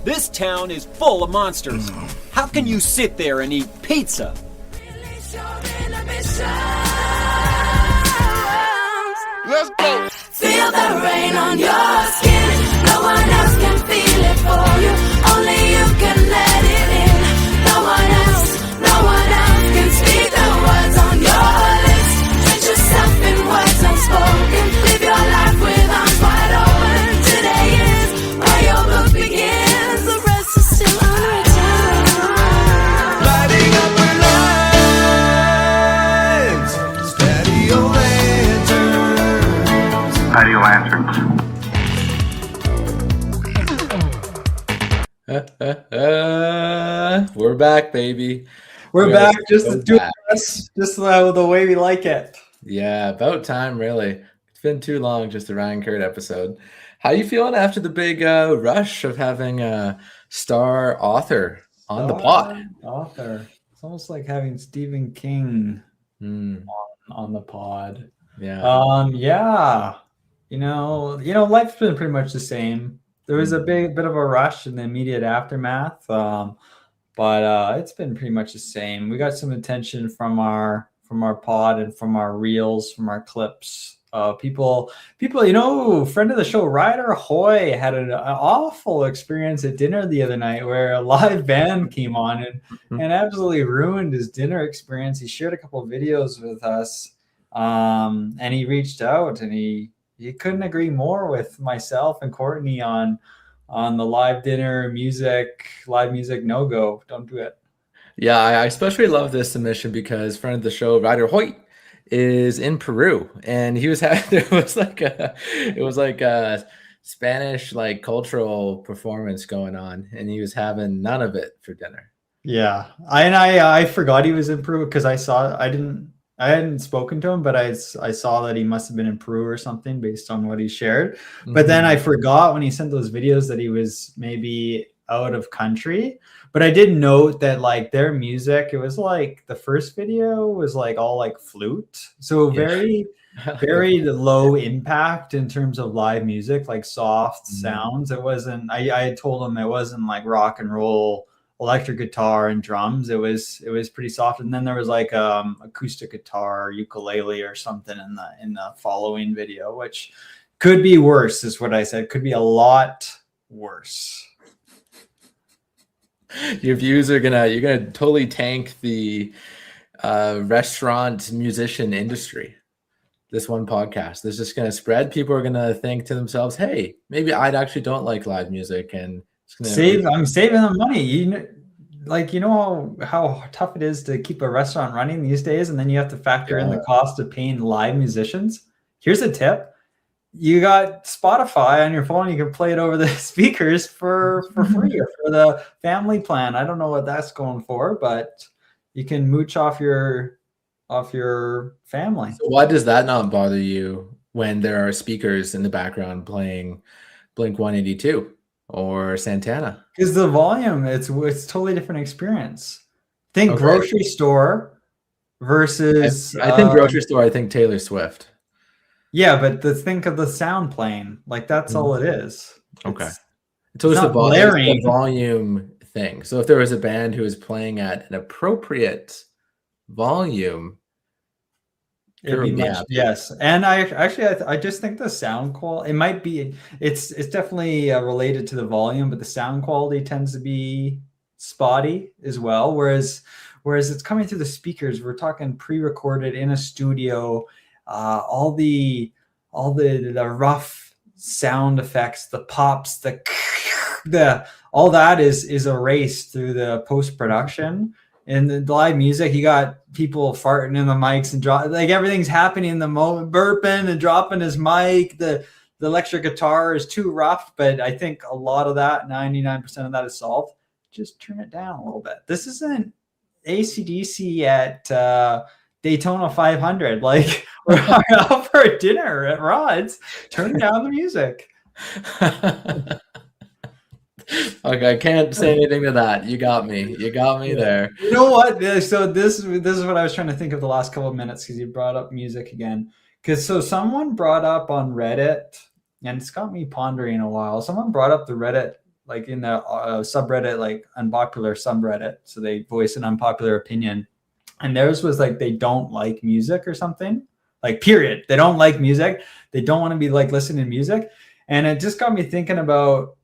This town is full of monsters. How can you sit there and eat pizza? Let's go. Feel the rain on your skin. No one else can feel it for you. Only you can let it in. No one else can speak the words on your lips. Drench yourself in words unspoken. Live your life with arms wide open. Today is where your book begins. The rest is still unwritten. Lighting up our lives. Steady your lanterns. Patio lanterns. We're back, baby. We're back, just so doing back. this, just the way we like it. Yeah, about time, really. It's been too long, just a Ryan Kurt episode. How you feeling after the big rush of having a star author on the pod? Author. It's almost like having Stephen King Hmm. on the pod. Yeah. Yeah. You know, life's been pretty much the same. There was a bit of a rush in the immediate aftermath, but it's been pretty much the same. We got some attention from our pod and from our reels, from our clips. People, friend of the show, Ryder Hoy had an awful experience at dinner the other night where a live band came on and absolutely ruined his dinner experience. He shared a couple of videos with us, and he reached out and he couldn't agree more with myself and Courtney on the live music no-go. Don't do it. Yeah, I especially love this submission because friend of the show, Ryder Hoyt, is in Peru, and he was it was like a Spanish like cultural performance going on, and he was having none of it for dinner. Yeah, I forgot he was in Peru because I hadn't spoken to him, but I saw that he must have been in Peru or something based on what he shared. But then I forgot when he sent those videos that he was maybe out of country. But I did note that like their music, it was like the first video was like all like flute. So very, very low impact in terms of live music, like soft sounds. It wasn't, I told him it wasn't like rock and roll electric guitar and drums. It was pretty soft, and then there was like acoustic guitar, ukulele or something in the following video, which could be worse, is what I said. Could be a lot worse. Your views you're gonna totally tank the restaurant musician industry. This one podcast is just gonna spread. People are gonna think to themselves, hey, maybe I actually don't like live music, and I'm saving them money. You know how tough it is to keep a restaurant running these days, and then you have to factor in the cost of paying live musicians. Here's a tip: you got Spotify on your phone, you can play it over the speakers for free or for the family plan. I don't know what that's going for, but you can mooch off your family. So why does that not bother you when there are speakers in the background playing Blink-182 or Santana? Because the volume, it's totally different experience. Think grocery store versus I think grocery store, I think Taylor Swift. Yeah, but think of the sound playing. Like that's all it is. Okay. So it's the volume thing. So if there was a band who was playing at an appropriate volume, it'd be much, yes. And I just think the sound quality, it might be, it's definitely related to the volume, but the sound quality tends to be spotty as well. Whereas it's coming through the speakers. We're talking pre-recorded in a studio. All the rough sound effects, the pops, the all that is erased through the post-production. In the live music, you got people farting in the mics and like everything's happening in the moment, burping and dropping his mic. The electric guitar is too rough, but I think a lot of that, 99% of that is solved. Just turn it down a little bit. This isn't AC/DC at Daytona 500. Like we're out for a dinner at Rod's. Turn down the music. Okay, I can't say anything to that. You got me there. You know what? So this is what I was trying to think of the last couple of minutes, because you brought up music again. So someone brought up on Reddit, and it's got me pondering a while. Someone brought up the Reddit like in the subreddit, like unpopular subreddit. So they voice an unpopular opinion, and theirs was like they don't like music or something. Like period. They don't like music. They don't want to be like listening to music, and it just got me thinking about.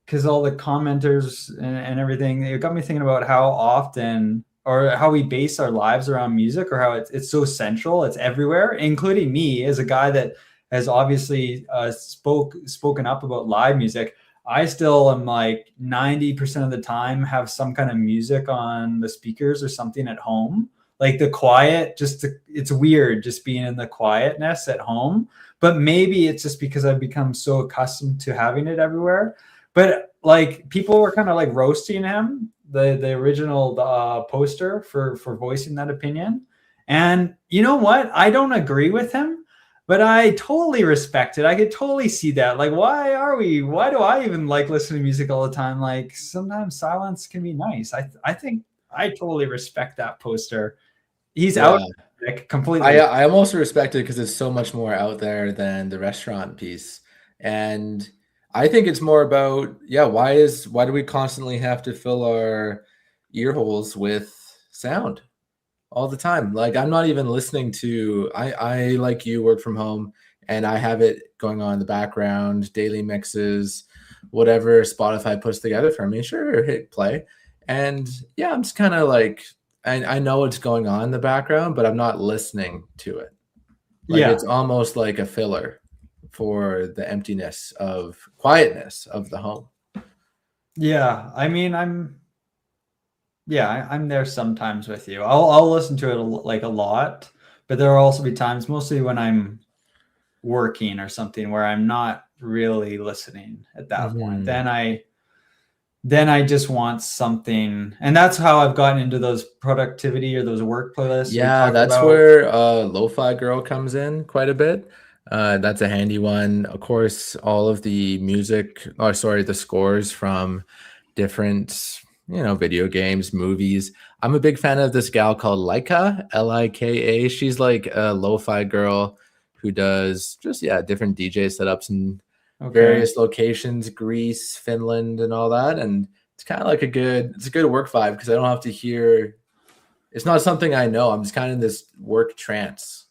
Because all the commenters and everything, it got me thinking about how often or how we base our lives around music, or how it's so central, it's everywhere, including me as a guy that has obviously spoken up about live music. I still am like 90% of the time have some kind of music on the speakers or something at home. Like the quiet, it's weird just being in the quietness at home. But maybe it's just because I've become so accustomed to having it everywhere. But like people were kind of like roasting him, the original poster for voicing that opinion. And you know what? I don't agree with him, but I totally respect it. I could totally see that. Like, why do I even like listening to music all the time? Like sometimes silence can be nice. I think I totally respect that poster. He's out like, completely. I almost respect it because it's so much more out there than the restaurant piece. And I think it's more about, why do we constantly have to fill our ear holes with sound all the time? Like I'm not even listening to, I like you work from home and I have it going on in the background, daily mixes, whatever Spotify puts together for me. Sure, hit play. And I'm just kind of like, I know it's going on in the background, but I'm not listening to it. Like it's almost like a filler for the emptiness of quietness of the home. Yeah, I mean, I'm there sometimes with you. I'll listen to it like a lot, but there will also be times, mostly when I'm working or something, where I'm not really listening at that point. Then I just want something, and that's how I've gotten into those productivity or those work playlists. Yeah, that's where Lo-Fi Girl comes in quite a bit. That's a handy one. Of course, all of the the scores from different, video games, movies. I'm a big fan of this gal called Lika, Lika. She's like a lo-fi girl who does just, different DJ setups in various locations, Greece, Finland, and all that. And it's kind of like a good work vibe because I don't have to hear, it's not something I know. I'm just kind of in this work trance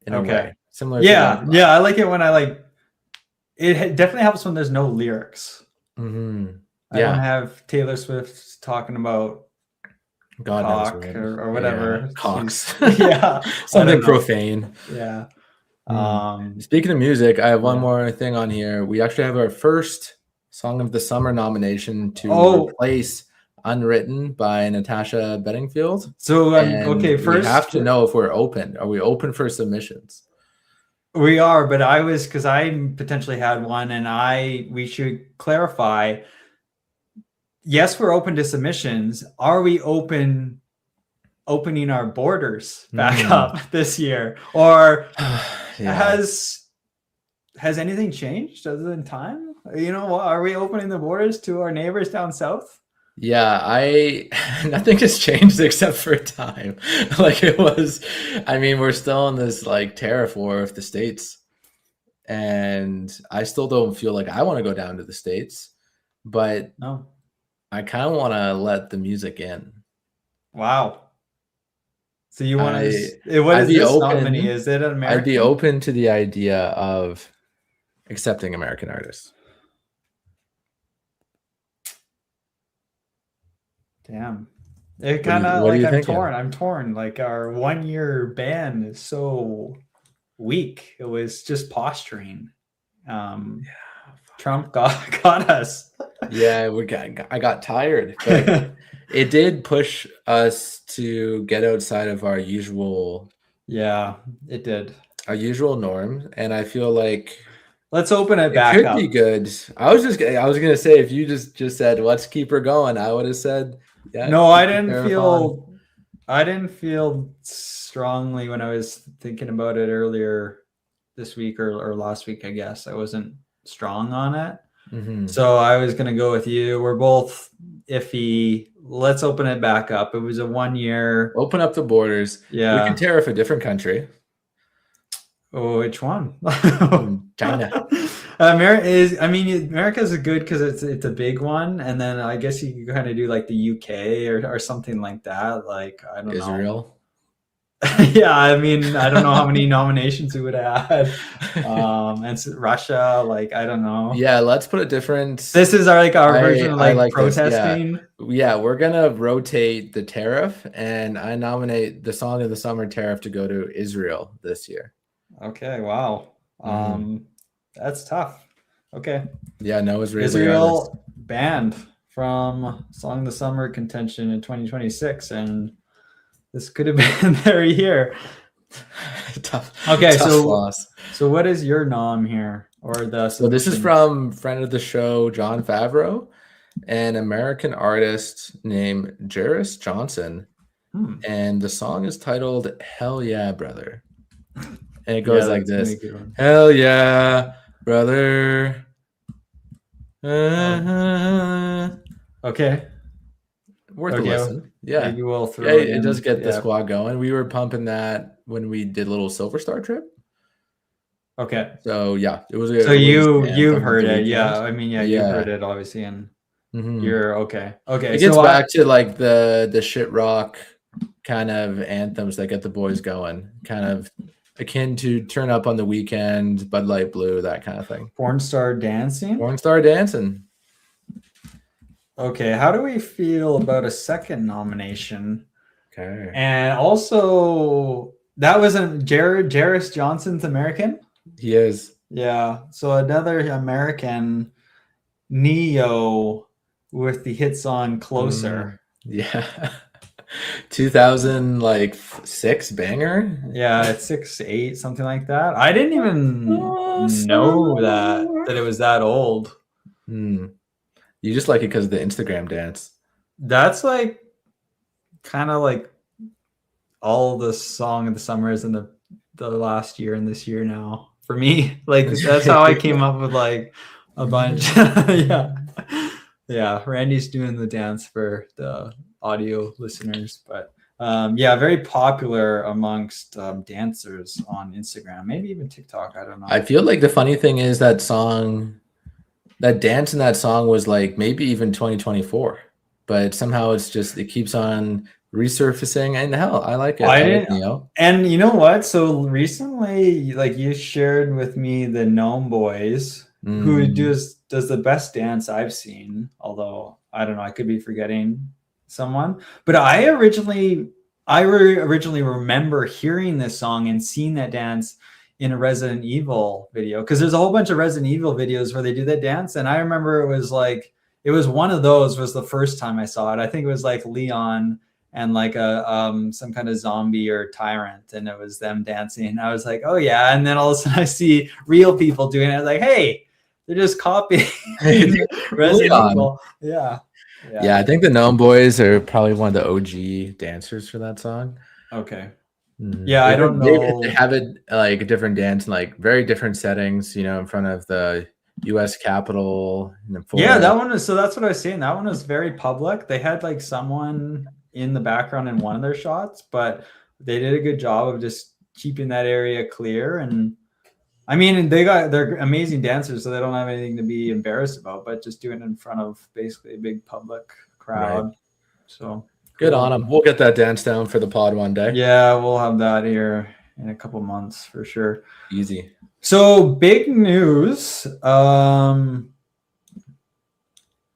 in a way. Similar to I like it when it definitely helps when there's no lyrics. Mm-hmm. I don't have Taylor Swift talking about cock or whatever. Cocks. Something profane. Speaking of music, I have one more thing on here. We actually have our first Song of the Summer nomination to replace Unwritten by Natasha Bedingfield. So first we have to know if we're open. Are we open for submissions? We are, but because I potentially had one, and we should clarify. Yes, we're open to submissions. Are we opening our borders back up this year, or has anything changed other than time? Are we opening the borders to our neighbors down south? Nothing has changed except for time. Like it was, we're still in this like tariff war with the States, and I still don't feel like I want to go down to the States, but I kind of want to let the music in. Wow. So you want to, what is this nominee? Is it an American? I'd be open to the idea of accepting American artists. Damn. It kind of like I'm torn. Like our 1 year ban is so weak. It was just posturing. Trump got us. I got tired. But it did push us to get outside of our usual. Yeah, it did. Our usual norm, and I feel like let's open it back up. Could be good. I was gonna say if you just said let's keep her going, I would have said. No, I didn't feel strongly when I was thinking about it earlier this week or last week, I guess. I wasn't strong on it. Mm-hmm. So I was going to go with you. We're both iffy. Let's open it back up. It was a 1 year. Open up the borders. Yeah. We can tariff a different country. Oh, which one? China. America's a good because it's a big one, and then I guess you can kind of do like the UK or something like that. Like I don't know. Israel. Yeah, I mean, I don't know how many nominations we would have had. Russia, like I don't know. Yeah, let's put a different. This is our version of like protesting. Yeah, we're gonna rotate the tariff, and I nominate the Song of the Summer tariff to go to Israel this year. Okay, wow. That's tough. Okay. Yeah, no Israeli Israel artist. banned from Song of the Summer contention in 2026, and this could have been their year. Tough. Okay, tough loss. So what is your nom here, or the? So this is from friend of the show John Favreau, an American artist named Jairus Johnson, and the song is titled "Hell Yeah, Brother," and it goes like this: "Hell yeah, brother." Okay. Worth a listen. Yeah. Maybe we'll throw it does get the squad going. We were pumping that when we did a little Silver Star trip. Okay. So yeah, it was. So you've heard it, yeah. I mean, you've heard it obviously, and you're okay. Okay. It gets back to like the shit rock kind of anthems that get the boys going, kind of akin to Turn Up on the Weekend, Bud Light Blue, that kind of thing. Porn Star Dancing. Porn Star Dancing. Okay, how do we feel about a second nomination? Okay. And also, that was Jairus Johnson's American? He is. Yeah, so another American, Neo, with the hit song Closer. Yeah. 2006 banger? Yeah, it's 6'8", something like that. I didn't even know that it was that old. You just like it because of the Instagram dance. That's like kind of like all the Song of the Summers in the last year and this year now for me. Like that's how I came up with like a bunch. Yeah. Randy's doing the dance for the audio listeners, but very popular amongst dancers on Instagram, maybe even TikTok. I don't know. I feel like the funny thing is that dance in that song was like maybe even 2024, but somehow it keeps on resurfacing, and hell, I like it. And you know what? So recently, like you shared with me the Gnome Boys, who does the best dance I've seen. Although I don't know, I could be forgetting someone. But I originally remember hearing this song and seeing that dance in a Resident Evil video, because there's a whole bunch of Resident Evil videos where they do that dance, and I remember it was one of those was the first time I saw it. I think it was like Leon and like a some kind of zombie or tyrant, and it was them dancing. I was like, oh yeah, and then all of a sudden I see real people doing it. I was like, hey, they're just copying Resident Evil. Yeah. I think the Gnome Boys are probably one of the OG dancers for that song. Okay. Yeah, I don't know. They have it like a different dance in like very different settings, in front of the U.S. Capitol. Yeah, that one was. So that's what I was saying. That one was very public. They had like someone in the background in one of their shots, but they did a good job of just keeping that area clear. And I mean, they're amazing dancers, so they don't have anything to be embarrassed about, but just doing it in front of basically a big public crowd. Right. So. Good on them. We'll get that dance down for the pod one day. Yeah, we'll have that here in a couple months for sure. Easy. So big news. Not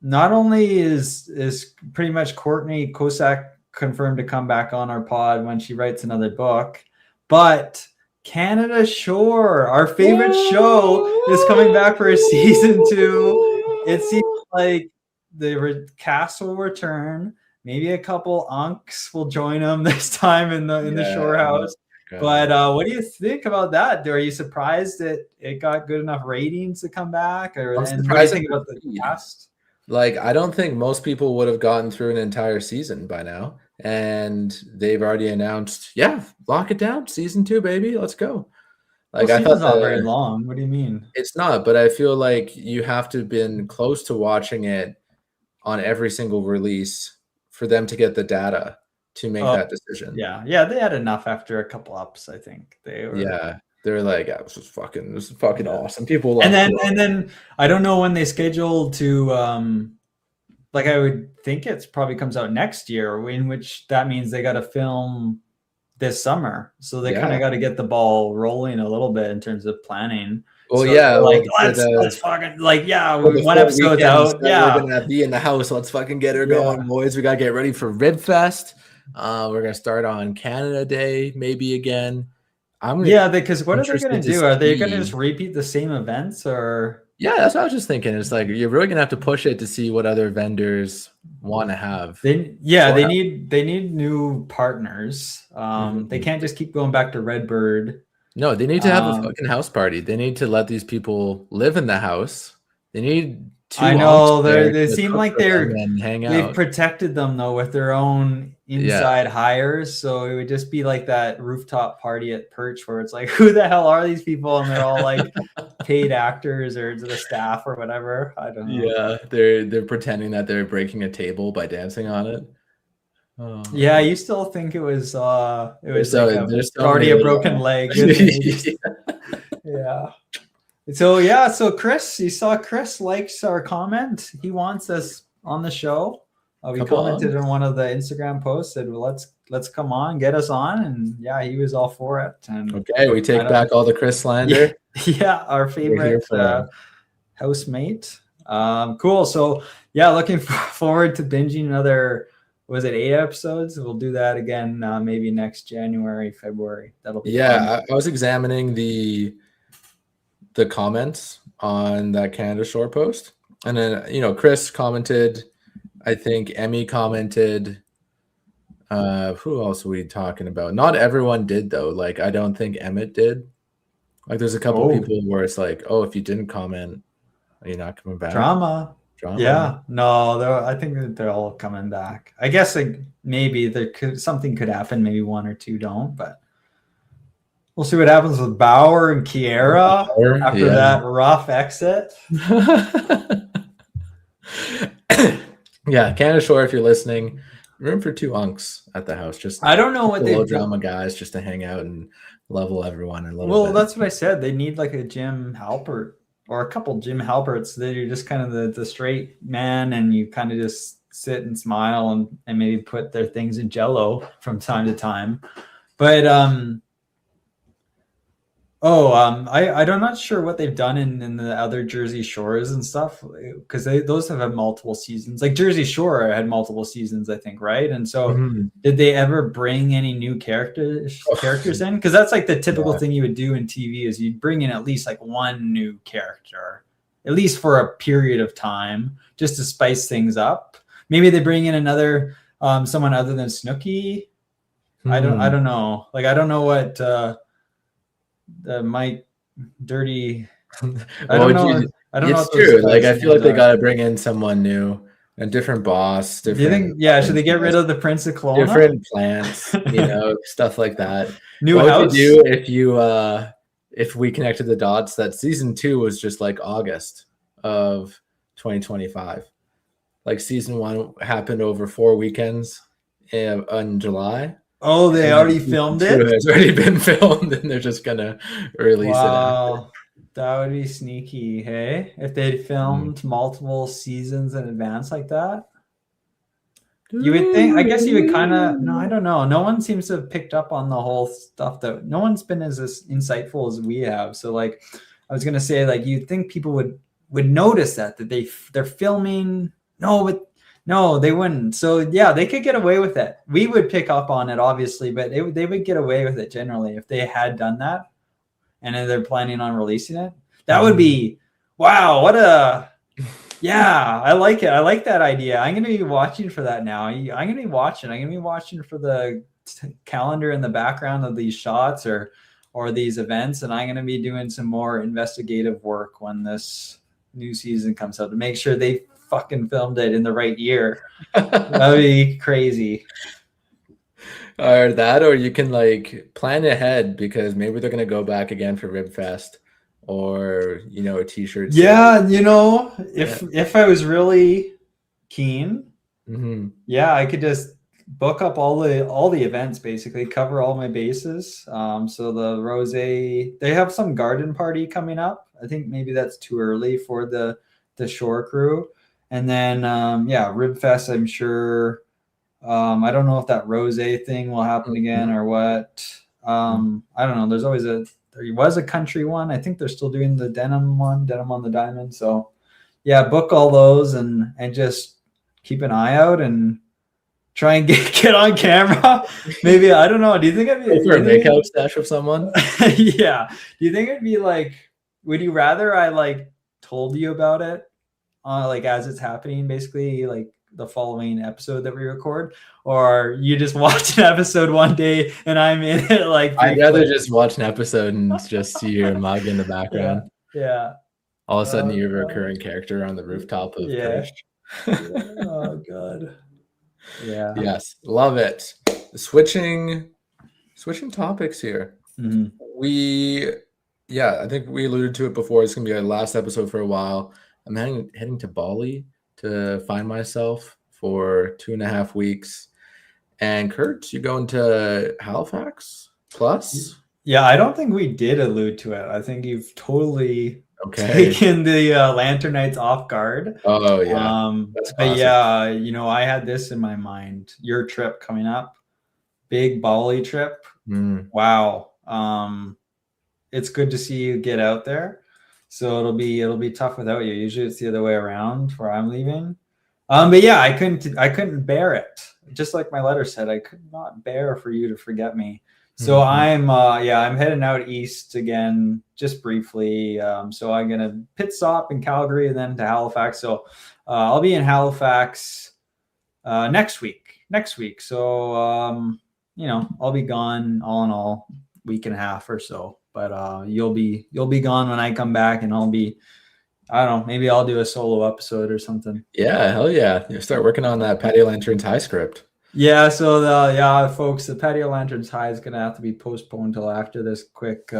only is pretty much Courtney Kosak confirmed to come back on our pod when she writes another book, but Canada Shore, our favorite show, is coming back for a season 2. It seems like the cast will return. Maybe a couple unks will join them this time in the Shore House. But what do you think about that? Are you surprised that it got good enough ratings to come back? Or what do you think about the cast? Like, I don't think most people would have gotten through an entire season by now. And they've already announced, lock it down. Season 2, baby. Let's go. Like, I thought not very long. What do you mean? It's not, but I feel like you have to have been close to watching it on every single release for them to get the data to make that decision. Yeah, they had enough after a couple ups, I think. They were They're like, yeah, this is fucking awesome. People love and then I don't know when they schedule to like I would think it's probably comes out next year, in which that means they got to film this summer. So they kind of got to get the ball rolling a little bit in terms of planning. Well, so yeah, like let's fucking like one episode's out. Yeah, we're gonna be in the house. Let's fucking get her going, boys. We gotta get ready for Ribfest. We're gonna start on Canada Day, maybe again. Because what are they gonna do? Are they gonna just repeat the same events or? Yeah, that's what I was just thinking. It's like you're really gonna have to push it to see what other vendors want to have. They need new partners. They can't just keep going back to Redbird. No, they need to have a fucking house party. They need to let these people live in the house. They need to. I know they seem like hang out. They've protected them though with their own inside hires. So it would just be like that rooftop party at Perch where it's like, who the hell are these people? And they're all like paid actors or the staff or whatever. I don't know. Yeah, they're pretending that they're breaking a table by dancing on it. Oh. Yeah, you still think it was there's already a broken leg. Yeah. So Chris, you saw Chris likes our comment. He wants us on the show. We commented on one of the Instagram posts, said, well, let's come on, get us on. And yeah, he was all for it. And okay, we take back all the Chris slander. Yeah, our favorite housemate. Cool. So yeah, looking forward to binging another, was it 8 episodes? We'll do that again maybe next January, February. That'll be fun. I was examining the comments on that Canada Shore post. And then, Chris commented, I think Emmy commented. Who else are we talking about? Not everyone did though. Like, I don't think Emmett did. Like, there's a couple people where it's like, oh, if you didn't comment, are you not coming back? Drama. Yeah, no, I think that they're all coming back. I guess maybe something could happen. Maybe 1 or 2 don't, but we'll see what happens with Bauer and Kiera after that rough exit. Yeah, Canada Shore, if you're listening, room for 2 unks at the house. Just I don't know what they low drama guys just to hang out and level everyone a little bit. Well, that's what I said. They need like a Jim Halpert. Or a couple Jim Halperts that you're just kind of the straight man and you kind of just sit and smile and maybe put their things in Jello from time to time. But I'm not sure what they've done in the other Jersey Shores and stuff, because those have had multiple seasons. Like Jersey Shore had multiple seasons, I think, right? And so did they ever bring any new characters in? Because that's like the typical thing you would do in TV is you'd bring in at least like one new character, at least for a period of time, just to spice things up. Maybe they bring in another someone other than Snooki. I don't know. Like, I don't know what the Mike Dirty. I don't know. It's true. Like, I feel like they got to bring in someone new, a different boss. Do you think? Yeah. Should they get rid of the Prince of Kelowna? Different plants, stuff like that. New what house. Would you do if we connected the dots that season 2 was just like August of 2025? Like season 1 happened over 4 weekends in July. Oh, they already filmed it? It's already been filmed, and they're just going to release it after. That would be sneaky, hey? If they'd filmed multiple seasons in advance like that? You would think, I guess you would kind of, no, I don't know. No one seems to have picked up on the whole stuff no one's been as insightful as we have. So, like, I was going to say, like, you'd think people would notice that they're filming. No, they wouldn't. So yeah, they could get away with it. We would pick up on it, obviously, but they would get away with it generally if they had done that, and then they're planning on releasing it. That would be, wow, yeah, I like it. I like that idea. I'm going to be watching for that now. I'm going to be watching for the calendar in the background of these shots or these events, and I'm going to be doing some more investigative work when this new season comes out to make sure they fucking filmed it in the right year. That'd be crazy. Or you can like plan ahead, because maybe they're gonna go back again for Ribfest, or a t-shirt. Yeah, if I was really keen, I could just book up all the events, basically cover all my bases. So the rose, they have some garden party coming up. I think maybe that's too early for the shore crew. And then Ribfest, I'm sure. I don't know if that rose thing will happen again or what. I don't know. There was a country one. I think they're still doing the denim on the diamond. So yeah, book all those and just keep an eye out and try and get on camera. Maybe, I don't know. Do you think it'd be for a makeout stash of someone? Yeah. Do you think it'd be like, would you rather I like told you about it like as it's happening, basically like the following episode that we record, or you just watch an episode one day and I'm in it? Like, I'd rather just watch an episode and just see your mug in the background. Yeah. All of a sudden you're a recurring character on the rooftop of British. Oh god. Yeah. Yes, love it. Switching topics here. I think we alluded to it before. It's gonna be our last episode for a while. I'm heading to Bali to find myself for 2.5 weeks. And Kurt, you going to Halifax Plus? Yeah, I don't think we did allude to it. I think you've totally Okay. taken the Lanternites off guard. Oh yeah. But yeah, you know, I had this in my mind. Your trip coming up, big Bali trip. Wow. It's good to see you get out there. So it'll be tough without you. Usually it's the other way around where I'm leaving. But yeah, I couldn't bear it. Just like my letter said, I could not bear for you to forget me. So I'm heading out east again, just briefly. So I'm gonna pit stop in Calgary and then to Halifax. So I'll be in Halifax next week. So you know, I'll be gone all in all week and a half or so. But you'll be gone when I come back, and I'll be, I don't know, maybe I'll do a solo episode or something. Yeah, hell yeah. You start working on that Patio Lanterns High script. Yeah, so folks, the Patio Lanterns High is gonna have to be postponed till after this quick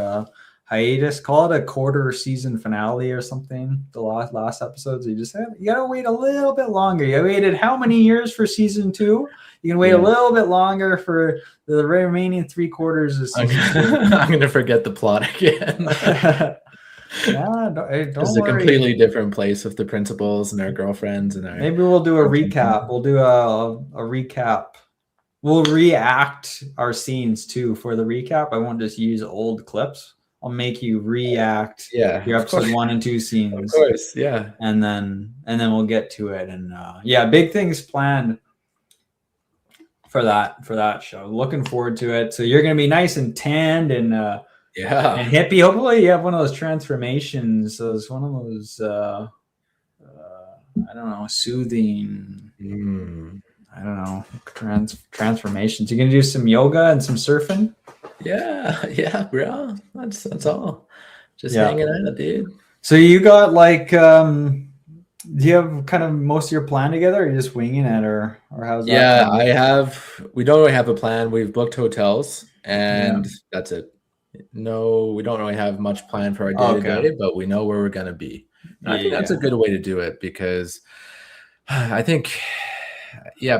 hiatus. Call it a quarter season finale or something. The last episodes, you gotta wait a little bit longer. You waited how many years for season 2? You can wait a little bit longer for the remaining 3 quarters of season 2. I'm gonna forget the plot again. Don't It's a completely different place with the principals and their girlfriends and maybe we'll do a recap. We'll do a recap. We'll react our scenes too for the recap. I won't just use old clips. I'll make you react your episode 1 and 2 scenes. Of course, yeah. And then we'll get to it. And big things planned for that show. Looking forward to it. So you're gonna be nice and tanned and and hippie. Hopefully you have one of those transformations. So it's one of those I don't know, soothing. I don't know, transformations. You're gonna do some yoga and some surfing. Yeah, bro. That's all. Just hanging out, dude. So you got like do you have kind of most of your plan together, or are you just winging it, or how's that? Yeah, we don't really have a plan. We've booked hotels and that's it. No, we don't really have much plan for our day-to-day, but we know where we're gonna be. I think that's a good way to do it, because I think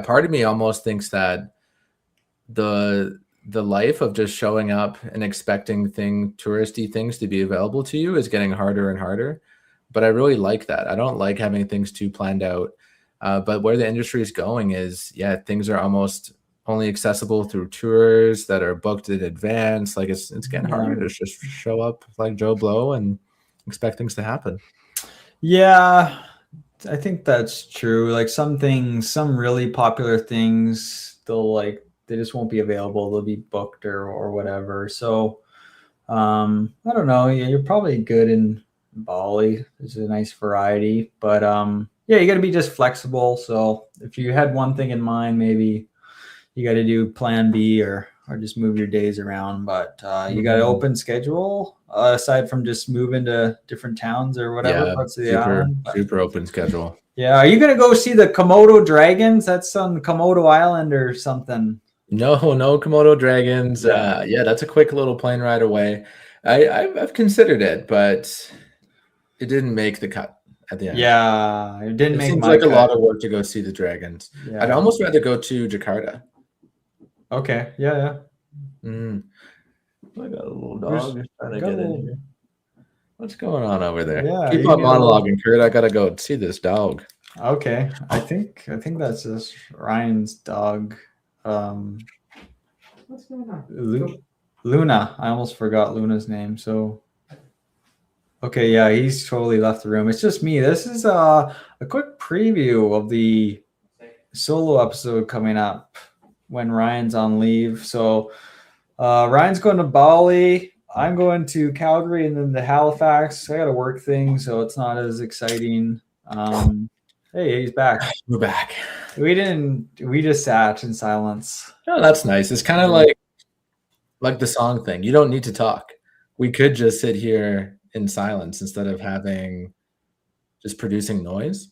part of me almost thinks that the life of just showing up and expecting touristy things to be available to you is getting harder and harder. But I really like that. I don't like having things too planned out. But where the industry is going is, things are almost only accessible through tours that are booked in advance. Like it's getting harder to just show up like Joe Blow and expect things to happen. Yeah, I think that's true. Like some really popular things, they just won't be available. They'll be booked or whatever. So I don't know. Yeah, you're probably good in Bali. There's a nice variety, but you got to be just flexible. So if you had one thing in mind, maybe you got to do plan B or just move your days around. But you got an open schedule aside from just moving to different towns or whatever parts of the island. Super open schedule. Yeah, are you gonna go see the Komodo dragons? That's on Komodo Island or something. No Komodo dragons. That's a quick little plane ride away. I've considered it, but it didn't make the cut at the end. Yeah, it didn't make. Seems like a lot of work to go see the dragons. Yeah. I'd almost rather go to Jakarta Okay. Yeah. Mm. I got a little There's- dog just trying to got get a in little- here. What's going on over there? Yeah, Keep you on can get a little- monologuing, Kurt. I gotta go see this dog. Okay. I think that's just Ryan's dog. What's going on? Luna. I almost forgot Luna's name. So, okay, yeah, he's totally left the room. It's just me. This is a quick preview of the solo episode coming up when Ryan's on leave. So, Ryan's going to Bali. I'm going to Calgary and then to Halifax. I got to work things, so it's not as exciting. Hey, he's back. We're back. We just sat in silence. Oh, that's nice. It's kind of like the song thing. You don't need to talk. We could just sit here in silence instead of having just producing noise.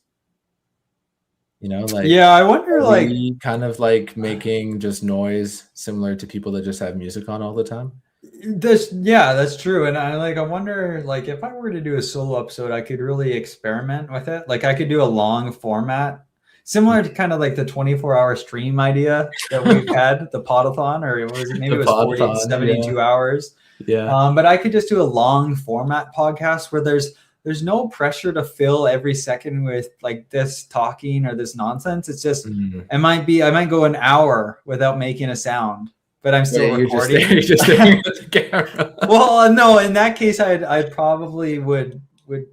You know, like Yeah, I wonder like kind of like making just noise similar to people that just have music on all the time. that's true. And I wonder like if I were to do a solo episode, I could really experiment with it. Like I could do a long format similar to kind of like the 24-hour stream idea that we've had, the podathon, or maybe it was 40 to 72 hours. Yeah. But I could just do a long format podcast where there's no pressure to fill every second with like this talking or this nonsense. It's just I might go an hour without making a sound, but I'm still recording. You're just staring at the camera. Well, no, in that case, I probably would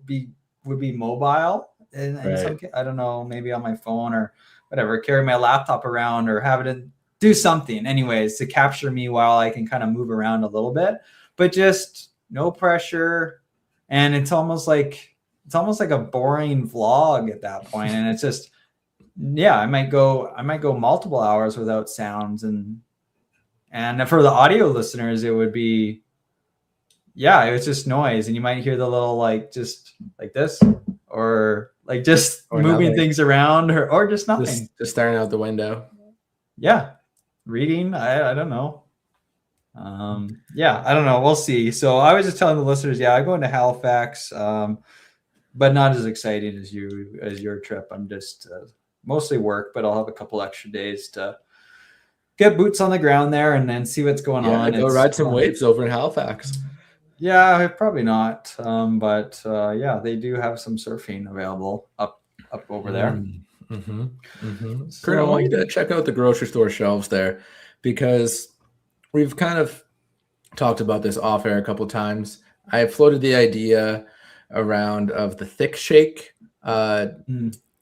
be mobile. And Right. I don't know, maybe on my phone or whatever, carry my laptop around or have it do something anyways to capture me while I can kind of move around a little bit, but just no pressure. And it's almost like a boring vlog at that point. And it's just, yeah, I might go multiple hours without sounds. And for the audio listeners, it would be, yeah, it was just noise. And you might hear the little, like, just like this, or like just Or moving nothing. things around or just nothing. Just staring out the window. Yeah. Reading. I don't know. Yeah, I don't know. We'll see. So I was just telling the listeners, yeah, I'm going to Halifax, but not as exciting as your trip. I'm just mostly work, but I'll have a couple extra days to get boots on the ground there and then see what's going on. Go ride some waves over in Halifax. Yeah, probably not. But yeah, they do have some surfing available up over there. Kurt, I want you to check out the grocery store shelves there, because we've kind of talked about this off air a couple times. I floated the idea around of the Thick Shake.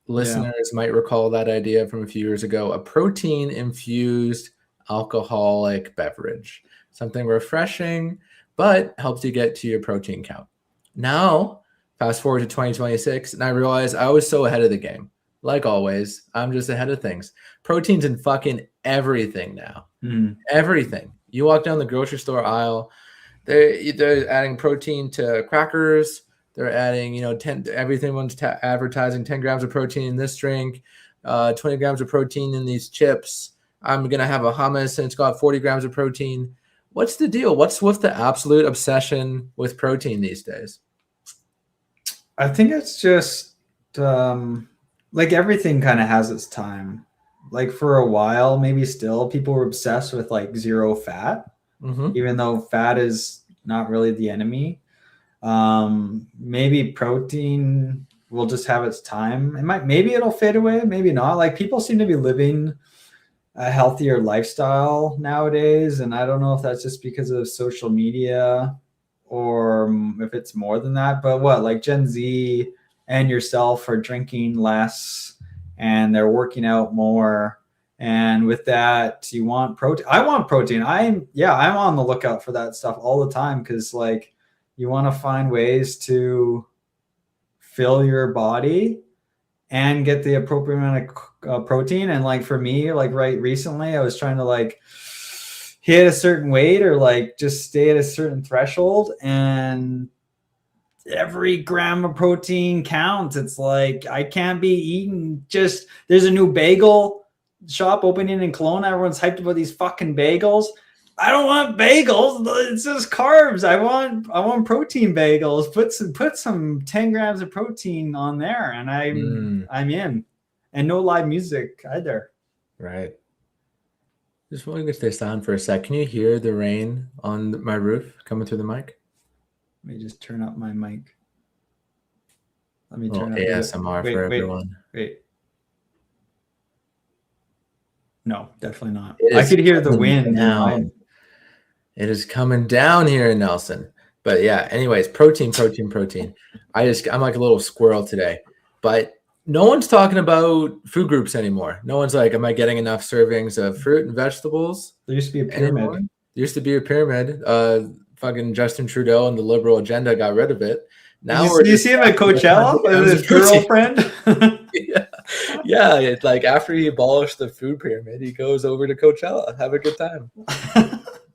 Listeners might recall that idea from a few years ago, a protein infused alcoholic beverage, something refreshing, but helps you get to your protein count. Now, fast forward to 2026, and I realized I was so ahead of the game. Like always, I'm just ahead of things. Protein's in fucking everything now. Everything. You walk down the grocery store aisle, they're adding protein to crackers. They're adding, 10. Everyone's advertising 10 grams of protein in this drink, 20 grams of protein in these chips. I'm gonna have a hummus and it's got 40 grams of protein. What's the deal? What's with the absolute obsession with protein these days? I think it's just like everything kind of has its time. Like for a while, maybe still people were obsessed with like zero fat, even though fat is not really the enemy. Maybe protein will just have its time. Maybe it'll fade away, maybe not. Like people seem to be living a healthier lifestyle nowadays, and I don't know if that's just because of social media or if it's more than that. But like Gen Z and yourself are drinking less and they're working out more, and with that you want protein. I want protein. I'm on the lookout for that stuff all the time, because like you want to find ways to fill your body and get the appropriate amount of protein. And like for me, like right recently, I was trying to like hit a certain weight or like just stay at a certain threshold, and every gram of protein counts. It's like I can't be eating just, there's a new bagel shop opening in Kelowna. Everyone's hyped about these fucking bagels. I don't want bagels. It's just carbs. I want protein bagels. Put some 10 grams of protein on there, and I'm in. And no live music either. Right. Just want to stay silent for a sec. Can you hear the rain on my roof coming through the mic? Let me just turn up my mic. Let me Oh, turn up ASMR for everyone. Wait. No, definitely not. It I is could hear the coming wind. down. It is coming down here in Nelson. But yeah, anyways, protein. I'm like a little squirrel today. But no one's talking about food groups anymore. No one's like, am I getting enough servings of fruit and vegetables? There used to be a pyramid. Anymore? There used to be a pyramid. Fucking Justin Trudeau and the liberal agenda got rid of it. Now you see him at Coachella with his girlfriend? Yeah. It's like after he abolished the food pyramid, he goes over to Coachella, have a good time.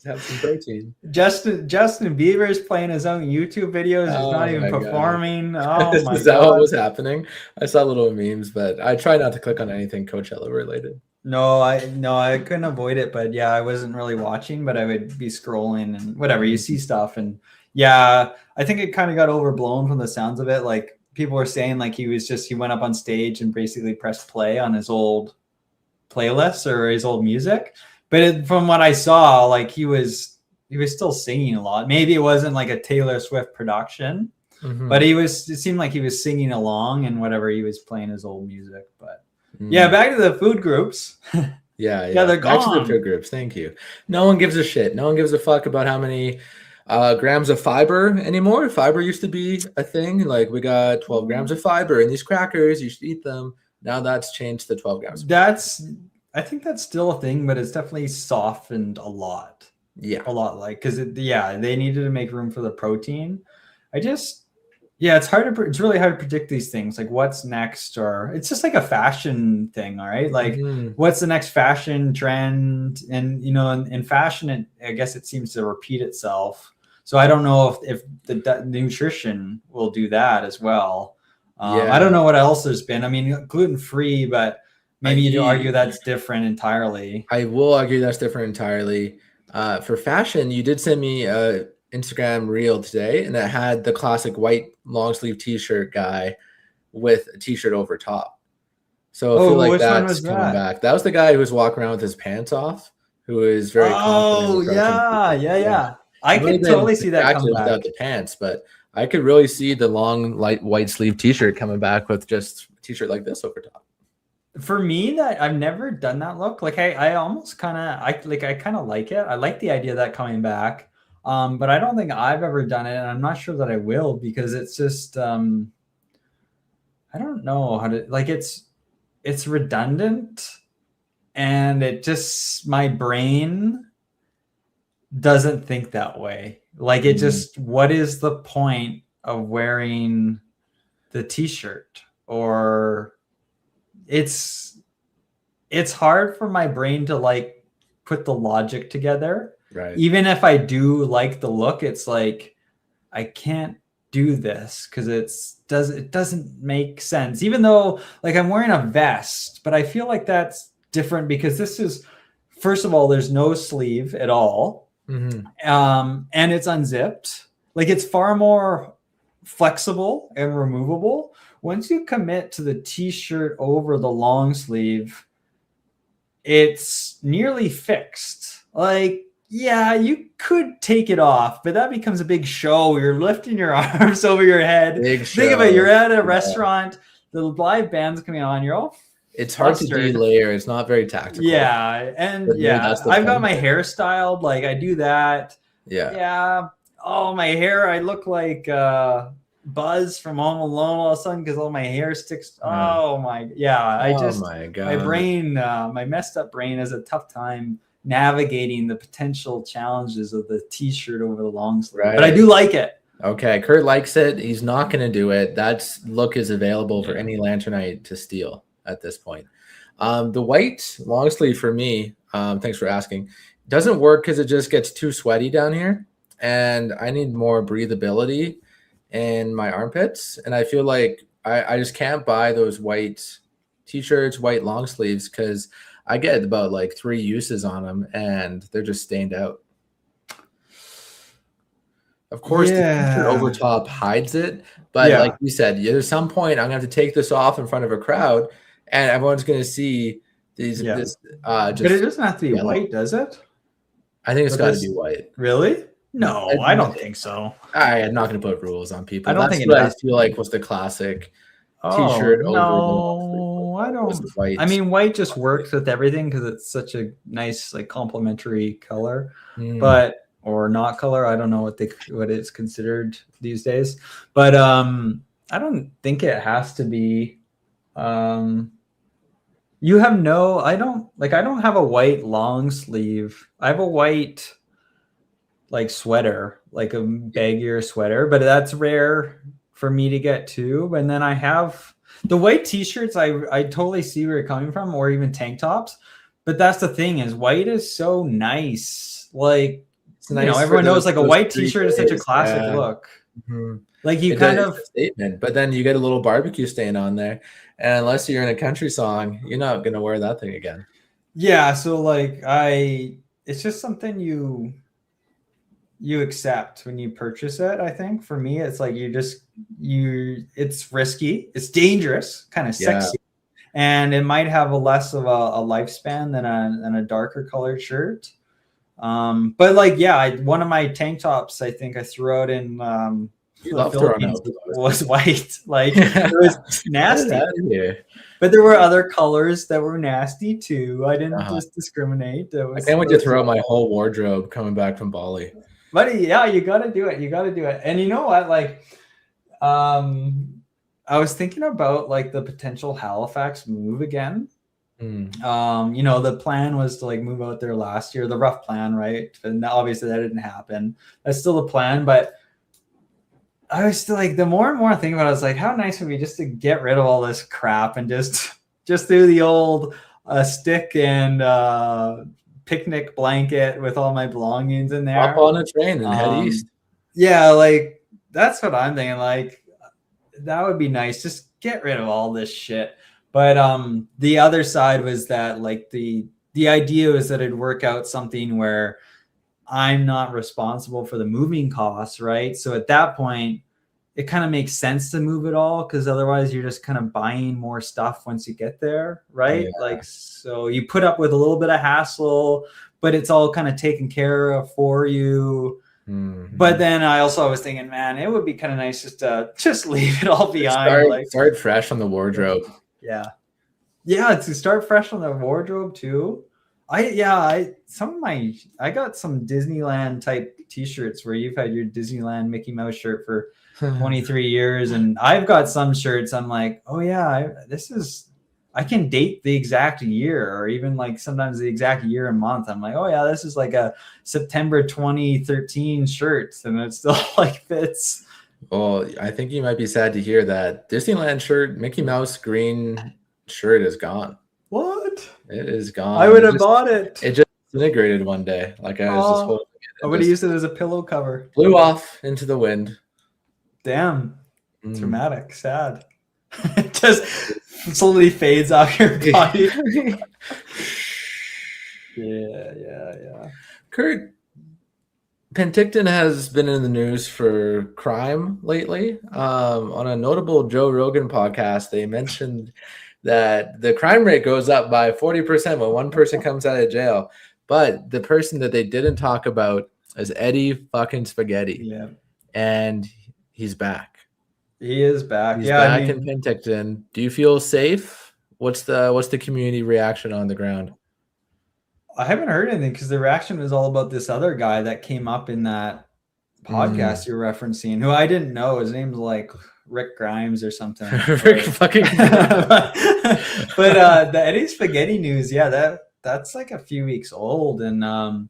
Have some protein. Justin Bieber is playing his own YouTube videos. He's not even performing. Oh my god! Is that what was happening? I saw little memes, but I try not to click on anything Coachella related. No, I couldn't avoid it, but yeah, I wasn't really watching, but I would be scrolling and whatever. You see stuff, and yeah, I think it kind of got overblown from the sounds of it. Like people were saying, like he went up on stage and basically pressed play on his old playlists or his old music. But from what I saw, like he was still singing a lot. Maybe it wasn't like a Taylor Swift production, but it seemed like he was singing along and whatever, he was playing his old music. But yeah, back to the food groups. Yeah, they're gone. Back to the food groups. Thank you. No one gives a shit. No one gives a fuck about how many grams of fiber anymore. Fiber used to be a thing. Like we got 12 grams of fiber in these crackers. You should eat them. Now that's changed to 12 grams. I think that's still a thing, but it's definitely softened a lot. Yeah. A lot, like, because they needed to make room for the protein. It's really hard to predict these things, like what's next, or it's just like a fashion thing. All right. Like what's the next fashion trend? And, in fashion, I guess it seems to repeat itself. So I don't know if the nutrition will do that as well. I don't know what else there's been. I mean, gluten-free, but maybe you argue that's different entirely. I will argue that's different entirely. For fashion, you did send me a Instagram reel today, and it had the classic white long sleeve t-shirt guy with a t-shirt over top. So I feel like that's coming back. That was the guy who was walking around with his pants off, who is very confident. Yeah. I could totally see that coming back without the pants, but I could really see the long light white sleeve t-shirt coming back with just a t-shirt like this over top. For me, that I've never done that look. Like I almost kind of like it. I like the idea of that coming back. But I don't think I've ever done it, and I'm not sure that I will, because it's just I don't know how to, like, it's redundant, and it just, my brain doesn't think that way. Like it just, what is the point of wearing the t-shirt? Or it's hard for my brain to like put the logic together. Right. Even if I do like the look, it's like I can't do this because it doesn't make sense. Even though like I'm wearing a vest, but I feel like that's different because this is, first of all, there's no sleeve at all. And it's unzipped. Like it's far more flexible and removable. Once you commit to the t-shirt over the long sleeve, it's nearly fixed. Like, yeah, you could take it off, but that becomes a big show. You're lifting your arms over your head. Think of it. You're at a restaurant, the live band's coming on. You're all it's hard to delayer. It's not very tactical. Yeah. And I've got my hair styled. Like I do that. Yeah. Oh, my hair. I look like Buzz from Home Alone all of a sudden because all my hair sticks. Oh my. Yeah. My God. My brain, my messed up brain has a tough time navigating the potential challenges of the t-shirt over the long sleeve. Right. But I do like it. Okay. Kurt likes it. He's not going to do it. That look is available for any Lanternite to steal at this point. The white long sleeve for me, thanks for asking, doesn't work because it just gets too sweaty down here, and I need more breathability in my armpits. And I feel like I just can't buy those white t-shirts, white long sleeves, because I get about like 3 uses on them and they're just stained out. Of course, the t-shirt over top hides it, but like you said, at some point I'm gonna have to take this off in front of a crowd, and everyone's gonna see These Yeah. this But it just doesn't have to be yellow. white, does it? I think it's But got to this- be white. Really? No, I don't think so. I'm not going to put rules on people. I don't That's think it what I has feel like was the classic Oh, t-shirt over the no, I was don't. the white. I mean, white just works with everything because it's such a nice, like, complementary color. Mm. But or not color, I don't know what it's considered these days. But I don't think it has to be. You have no. I don't have a white long sleeve. I have a white like sweater, like a baggier sweater, but that's rare for me to get too. And then I have the white t-shirts. I totally see where you're coming from, or even tank tops. But that's the thing is white is so nice. Like, It's nice for everyone knows like a those white 3 t-shirt is such a days, classic yeah. look. Mhm. Like you It kind does- of it's a statement, but then you get a little barbecue stain on there, and unless you're in a country song, you're not gonna wear that thing again. yeah. So like it's just something you accept when you purchase it. I think for me, it's like it's risky, it's dangerous, kind of Yeah. sexy, and it might have a less of a lifespan than a darker colored shirt. But like, yeah, one of my tank tops, I think I threw out in You the love throwing Philippines out was white. Like it was Get nasty. it out of here. But there were other colors that were nasty too. I didn't Uh-huh. just discriminate. I can't wait to throw out my whole wardrobe coming back from Bali. Buddy, yeah, you gotta do it. You gotta do it. And you know what? Like, I was thinking about like the potential Halifax move again. Mm. The plan was to like move out there last year, the rough plan, right? And obviously that didn't happen. That's still the plan, but I was still like, the more and more I think about it, I was like, how nice would it be just to get rid of all this crap and just do the old stick and picnic blanket with all my belongings in there. Hop on a train and head east. Yeah, like that's what I'm thinking. Like that would be nice. Just get rid of all this shit. But the other side was that like the idea was that it'd work out something where I'm not responsible for the moving costs, right? So at that point, it kind of makes sense to move it all because otherwise you're just kind of buying more stuff once you get there, right? Yeah. Like, so you put up with a little bit of hassle, but it's all kind of taken care of for you. Mhm. But then I was thinking, man, it would be kind of nice just to leave it all behind. Start fresh on the wardrobe. Yeah, to start fresh on the wardrobe too. I got some Disneyland type T-shirts where you've had your Disneyland Mickey Mouse shirt for 23 years, and I've got some shirts. I'm like, oh yeah, I can date the exact year, or even like sometimes the exact year and month. I'm like, oh yeah, this is like a September 2013 shirt, and it still like fits. Well, I think you might be sad to hear that Disneyland shirt, Mickey Mouse green shirt is gone. What? It is gone. I would have bought it. It just disintegrated one day. Like I was just holding it. I would have used it as a pillow cover. Blew off into the wind. Damn. Mm. Dramatic, sad. Just slowly fades off your body. Yeah. Kurt, Penticton has been in the news for crime lately. On a notable Joe Rogan podcast, they mentioned that the crime rate goes up by 40% when one person comes out of jail. But the person that they didn't talk about is Eddie fucking Spaghetti. Yeah. And he's back. He is back. He's yeah, back in Penticton. Do you feel safe? What's the community reaction on the ground? I haven't heard anything because the reaction was all about this other guy that came up in that podcast you're referencing, who I didn't know. His name's like Rick Grimes or something. Rick fucking but the Eddie Spaghetti news, yeah, that's like a few weeks old, and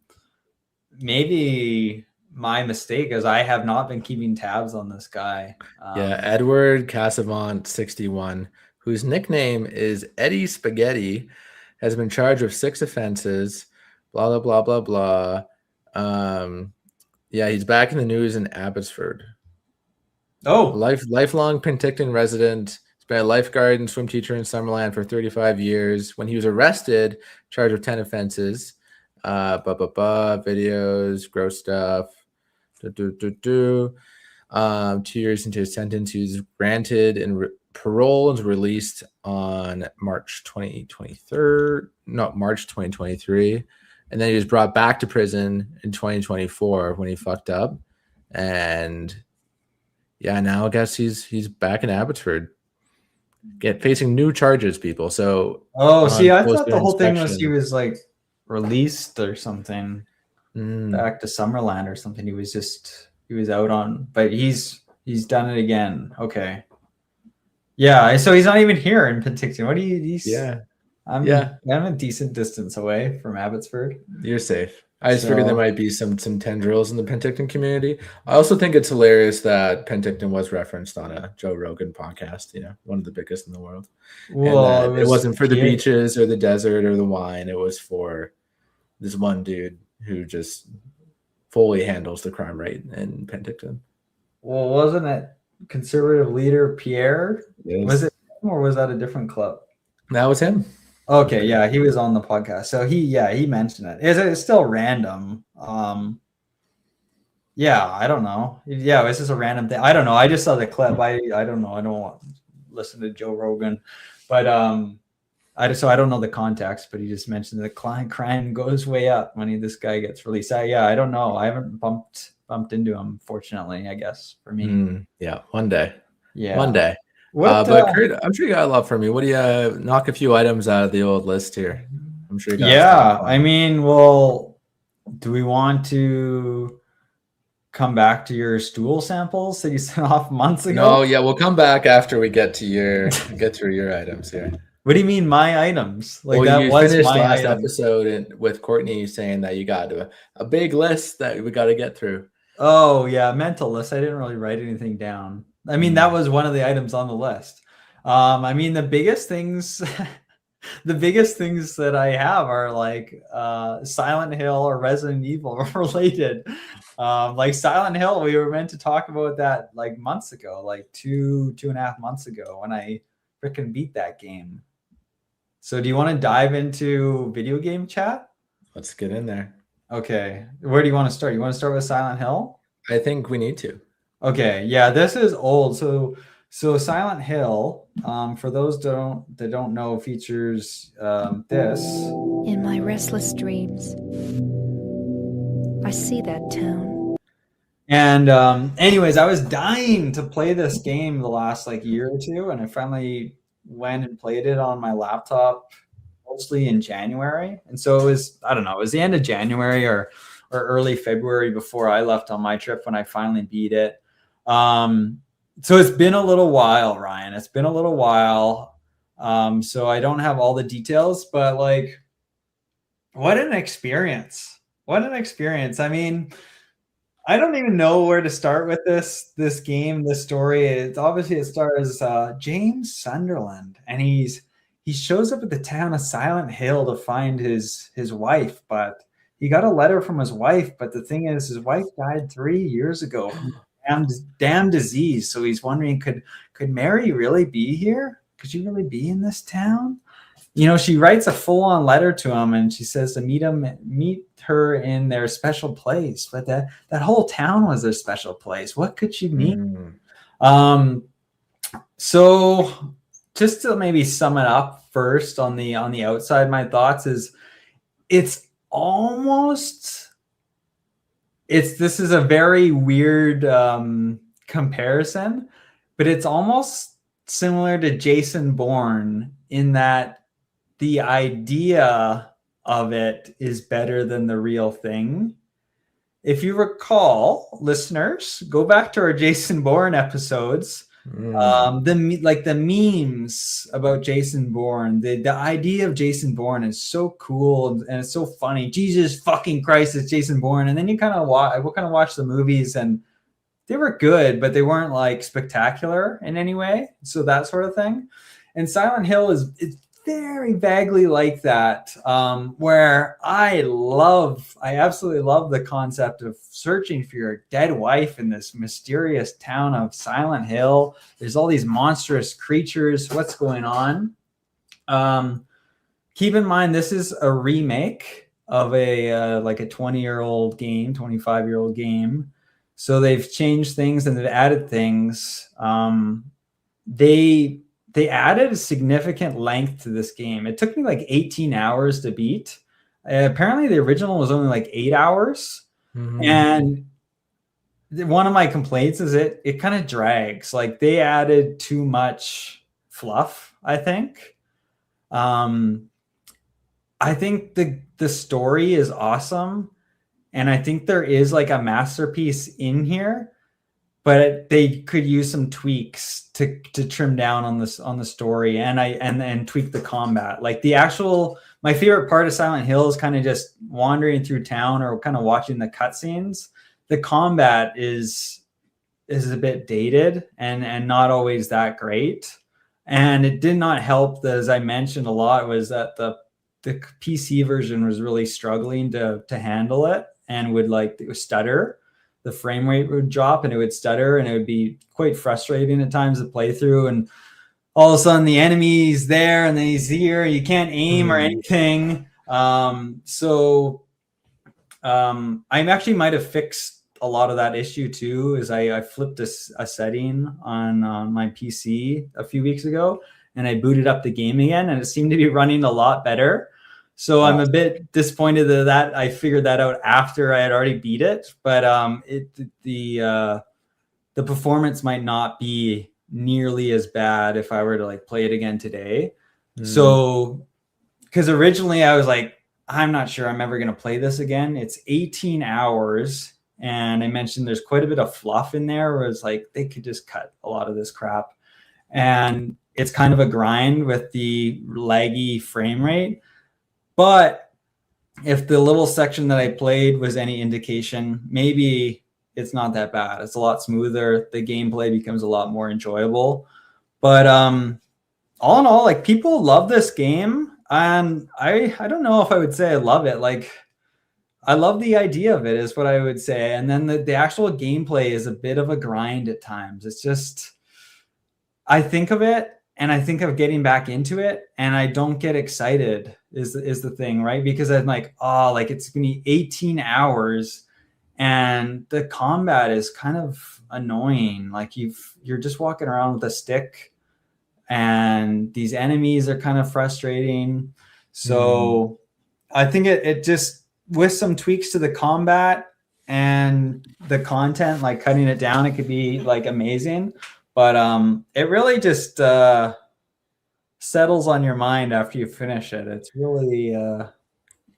maybe my mistake is I have not been keeping tabs on this guy. Edward Casavant 61, whose nickname is Eddie Spaghetti, has been charged with 6 offenses. Blah blah blah blah blah. He's back in the news in Abbotsford. Oh, Lifelong Penticton resident. He's been a lifeguard and swim teacher in Summerland for 35 years. When he was arrested, charged with 10 offenses. Videos, gross stuff. 2 years into his sentence, he was granted parole was released on March 2023, and then he was brought back to prison in 2024 when he fucked up, and yeah, now I guess he's back in Abbotsford, facing new charges, people. So I thought the whole thing was he was like released or something back to Summerland or something. He was out on, but he's done it again. Okay. Yeah, so he's not even here in Penticton. What do you? I'm a decent distance away from Abbotsford. You're safe. I just figured there might be some tendrils in the Penticton community. I also think it's hilarious that Penticton was referenced on a Joe Rogan podcast. One of the biggest in the world. Well, it wasn't for the beaches or the desert or the wine. It was for this one dude who just fully handles the crime rate in Penticton. Well, wasn't it conservative leader Pierre? Was it him or was that a different club? That was him. Okay, yeah, he was on the podcast. So he mentioned it. It's still random. Yeah, I don't know. Yeah, it's just a random thing. I don't know. I just saw the clip. I don't know. I don't want to listen to Joe Rogan, but I don't know the context. But he just mentioned the crime goes way up when this guy gets released. I don't know. I haven't bumped into him, fortunately, I guess, for me. Yeah, one day. Yeah, one day. But Kurt, I'm sure you got a lot for me. What do you knock a few items out of the old list here? I'm sure you got. Yeah, I mean, well, do we want to come back to your stool samples that you sent off months ago? No, yeah, we'll come back after we get through your items here. What do you mean my items? Like, well, that was finished my last episode with Courtney saying that you got a big list that we got to get through. Oh yeah, mental list. I didn't really write anything down. I mean, that was one of the items on the list. I mean, the biggest things that I have are like Silent Hill or Resident Evil related. Like Silent Hill, we were meant to talk about that like months ago, like 2.5 months ago when I freaking beat that game. So do you want to dive into video game chat? Let's get in there. Okay. Where do you want to start? You want to start with Silent Hill? I think we need to. Okay, yeah, this is old. So Silent Hill, for those that don't know, features this. In my restless dreams, I see that town. And anyways, I was dying to play this game the last like year or two, and I finally went and played it on my laptop, mostly in January. And so it was, I don't know, it was the end of January or early February before I left on my trip when I finally beat it. So it's been a little while, Ryan. It's been a little while. So I don't have all the details, but like, what an experience. What an experience. I mean, I don't even know where to start with this game, this story. It stars James Sunderland, and he shows up at the town of Silent Hill to find his wife, but he got a letter from his wife. But the thing is, his wife died 3 years ago from damn disease. So he's wondering, could Mary really be here? Could she really be in this town? She writes a full-on letter to him, and she says to meet her in their special place. But that whole town was their special place. What could she mean? So just to maybe sum it up first on the outside, my thoughts is this is a very weird comparison, but it's almost similar to Jason Bourne in that the idea of it is better than the real thing. If you recall, listeners, go back to our Jason Bourne episodes. The memes about Jason Bourne, the idea of Jason Bourne is so cool and it's so funny. Jesus fucking Christ, it's Jason Bourne. And then you kind of watch the movies, and they were good, but they weren't like spectacular in any way. So that sort of thing. And Silent Hill is very vaguely like that, where I absolutely love the concept of searching for your dead wife in this mysterious town of Silent Hill. There's all these monstrous creatures. What's going on? Keep in mind, this is a remake of a 20-year-old game, 25-year-old game. So they've changed things and they've added things. they added a significant length to this game. It took me like 18 hours to beat. Apparently the original was only like 8 hours. And one of my complaints is it kind of drags. Like they added too much fluff, I think. I think the story is awesome, and I think there is like a masterpiece in here, but they could use some tweaks to trim down on the story and tweak the combat. Like my favorite part of Silent Hill is kind of just wandering through town or kind of watching the cutscenes. The combat is a bit dated and not always that great. And it did not help that, as I mentioned a lot, was that the PC version was really struggling to handle it and it would stutter. The frame rate would drop and it would stutter, and it would be quite frustrating at times to play through. And all of a sudden the enemy's there and then he's here. You can't aim or anything. I actually might have fixed a lot of that issue too, is I flipped a setting on my PC a few weeks ago, and I booted up the game again, and it seemed to be running a lot better. So I'm a bit disappointed that I figured that out after I had already beat it. But the performance might not be nearly as bad if I were to like play it again today. So, because originally I was like, I'm not sure I'm ever going to play this again. It's 18 hours. And I mentioned there's quite a bit of fluff in there where it's like they could just cut a lot of this crap. And it's kind of a grind with the laggy frame rate. But if the little section that I played was any indication, maybe it's not that bad. It's a lot smoother. The gameplay becomes a lot more enjoyable. But all in all, like, people love this game. And I don't know if I would say I love it. Like, I love the idea of it is what I would say. And then the actual gameplay is a bit of a grind at times. It's just, I think of it and I think of getting back into it and I don't get excited is the thing, right? Because I'm like, oh, like it's going to be 18 hours and the combat is kind of annoying. Like you're just walking around with a stick and these enemies are kind of frustrating. So I think it just, with some tweaks to the combat and the content, like cutting it down, it could be like amazing. But it really just settles on your mind after you finish it. It's really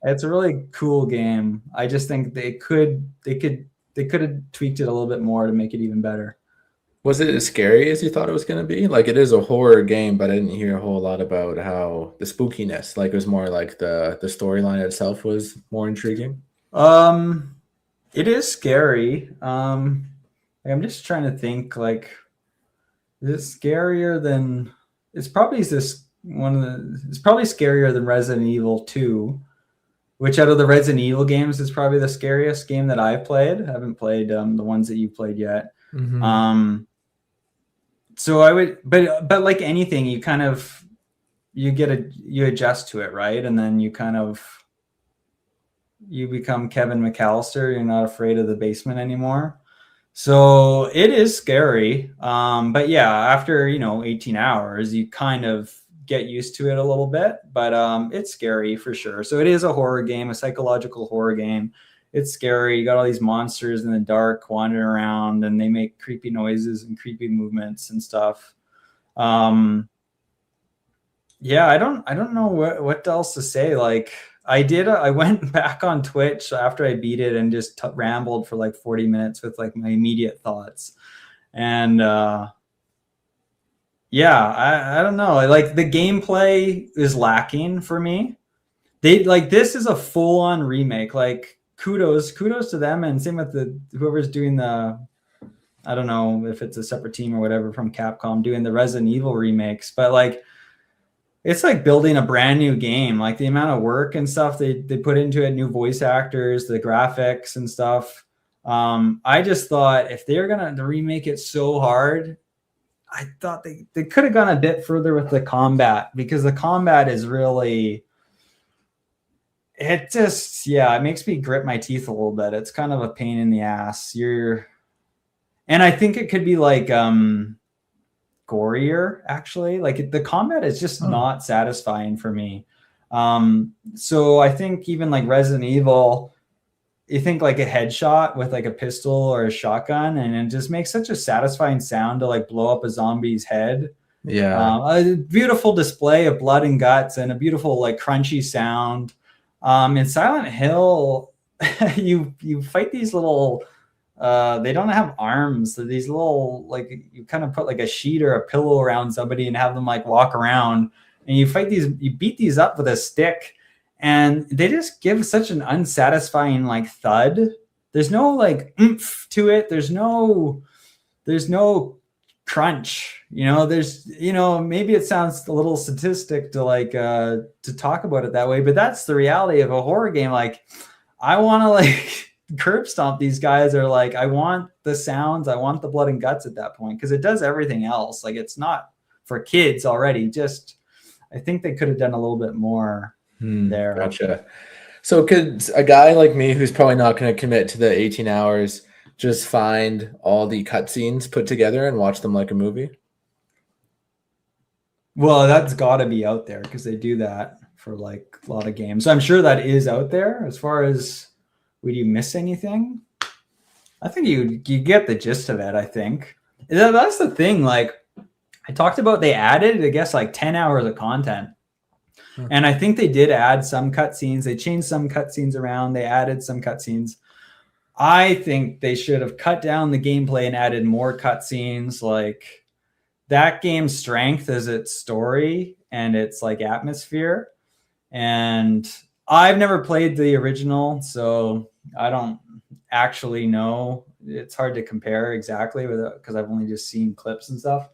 it's a really cool game. I just think they could have tweaked it a little bit more to make it even better. Was it as scary as you thought it was going to be? Like, it is a horror game, but I didn't hear a whole lot about how the spookiness, like it was more like the storyline itself was more intriguing. It is scary. I'm just trying to think, like, is it scarier than, it's probably scarier than Resident Evil 2, which out of the Resident Evil games is probably the scariest game that I've played. I haven't played the ones that you played yet. So I would, but like anything, you kind of, you adjust to it, right? And then you become Kevin McAllister. You're not afraid of the basement anymore. So it is scary. But yeah, after, 18 hours, you kind of get used to it a little bit, but it's scary for sure. So it is a horror game, a psychological horror game. It's scary. You got all these monsters in the dark wandering around and they make creepy noises and creepy movements and stuff. Yeah, I don't know what else to say. Like I went back on Twitch after I beat it and just rambled for like 40 minutes with like my immediate thoughts. And yeah, I don't know. Like the gameplay is lacking for me. This is a full on remake. Like, kudos to them, and same with whoever's doing I don't know if it's a separate team or whatever from Capcom doing the Resident Evil remakes, but like it's like building a brand new game. Like the amount of work and stuff they put into it, new voice actors, the graphics and stuff. I just thought if they're gonna remake it so hard, I thought they could have gone a bit further with the combat, because the combat is really, it just, it makes me grit my teeth a little bit. It's kind of a pain in the ass. And I think it could be like gorier, actually. Like the combat is just not satisfying for me. So I think even like Resident Evil, you think like a headshot with like a pistol or a shotgun, and it just makes such a satisfying sound to like blow up a zombie's head. Yeah. A beautiful display of blood and guts and a beautiful like crunchy sound. In Silent Hill, you fight these little they don't have arms. They're these little, like, you kind of put like a sheet or a pillow around somebody and have them like walk around, and you beat these up with a stick, and they just give such an unsatisfying like thud. There's no like oomph to it. There's no crunch, maybe it sounds a little sadistic to like to talk about it that way, but that's the reality of a horror game. Like, I want to like curb stomp these guys, or like I want the sounds, I want the blood and guts at that point, because it does everything else. Like, it's not for kids already. Just, I think they could have done a little bit more there. Gotcha. So could a guy like me, who's probably not going to commit to the 18 hours, just find all the cutscenes put together and watch them like a movie? Well, that's got to be out there, because they do that for like a lot of games. So I'm sure that is out there. As far as, would you miss anything? I think you get the gist of it, I think. That's the thing. Like, I talked about, they added, I guess, like 10 hours of content. And I think they did add some cutscenes. They changed some cutscenes around. They added some cutscenes. I think they should have cut down the gameplay and added more cutscenes. Like, that game's strength is its story and its like atmosphere. And I've never played the original, so I don't actually know. It's hard to compare exactly with it, because I've only just seen clips and stuff.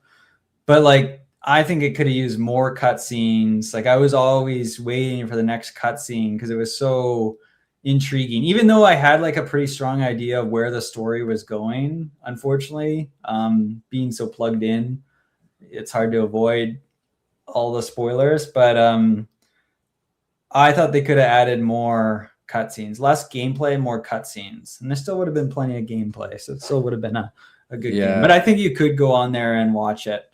But like, I think it could have used more cutscenes. Like, I was always waiting for the next cutscene because it was so intriguing, even though I had like a pretty strong idea of where the story was going. Unfortunately, being so plugged in, it's hard to avoid all the spoilers. But I thought they could have added more cutscenes, less gameplay, more cutscenes, and there still would have been plenty of gameplay. So it still would have been a good game. But I think you could go on there and watch it.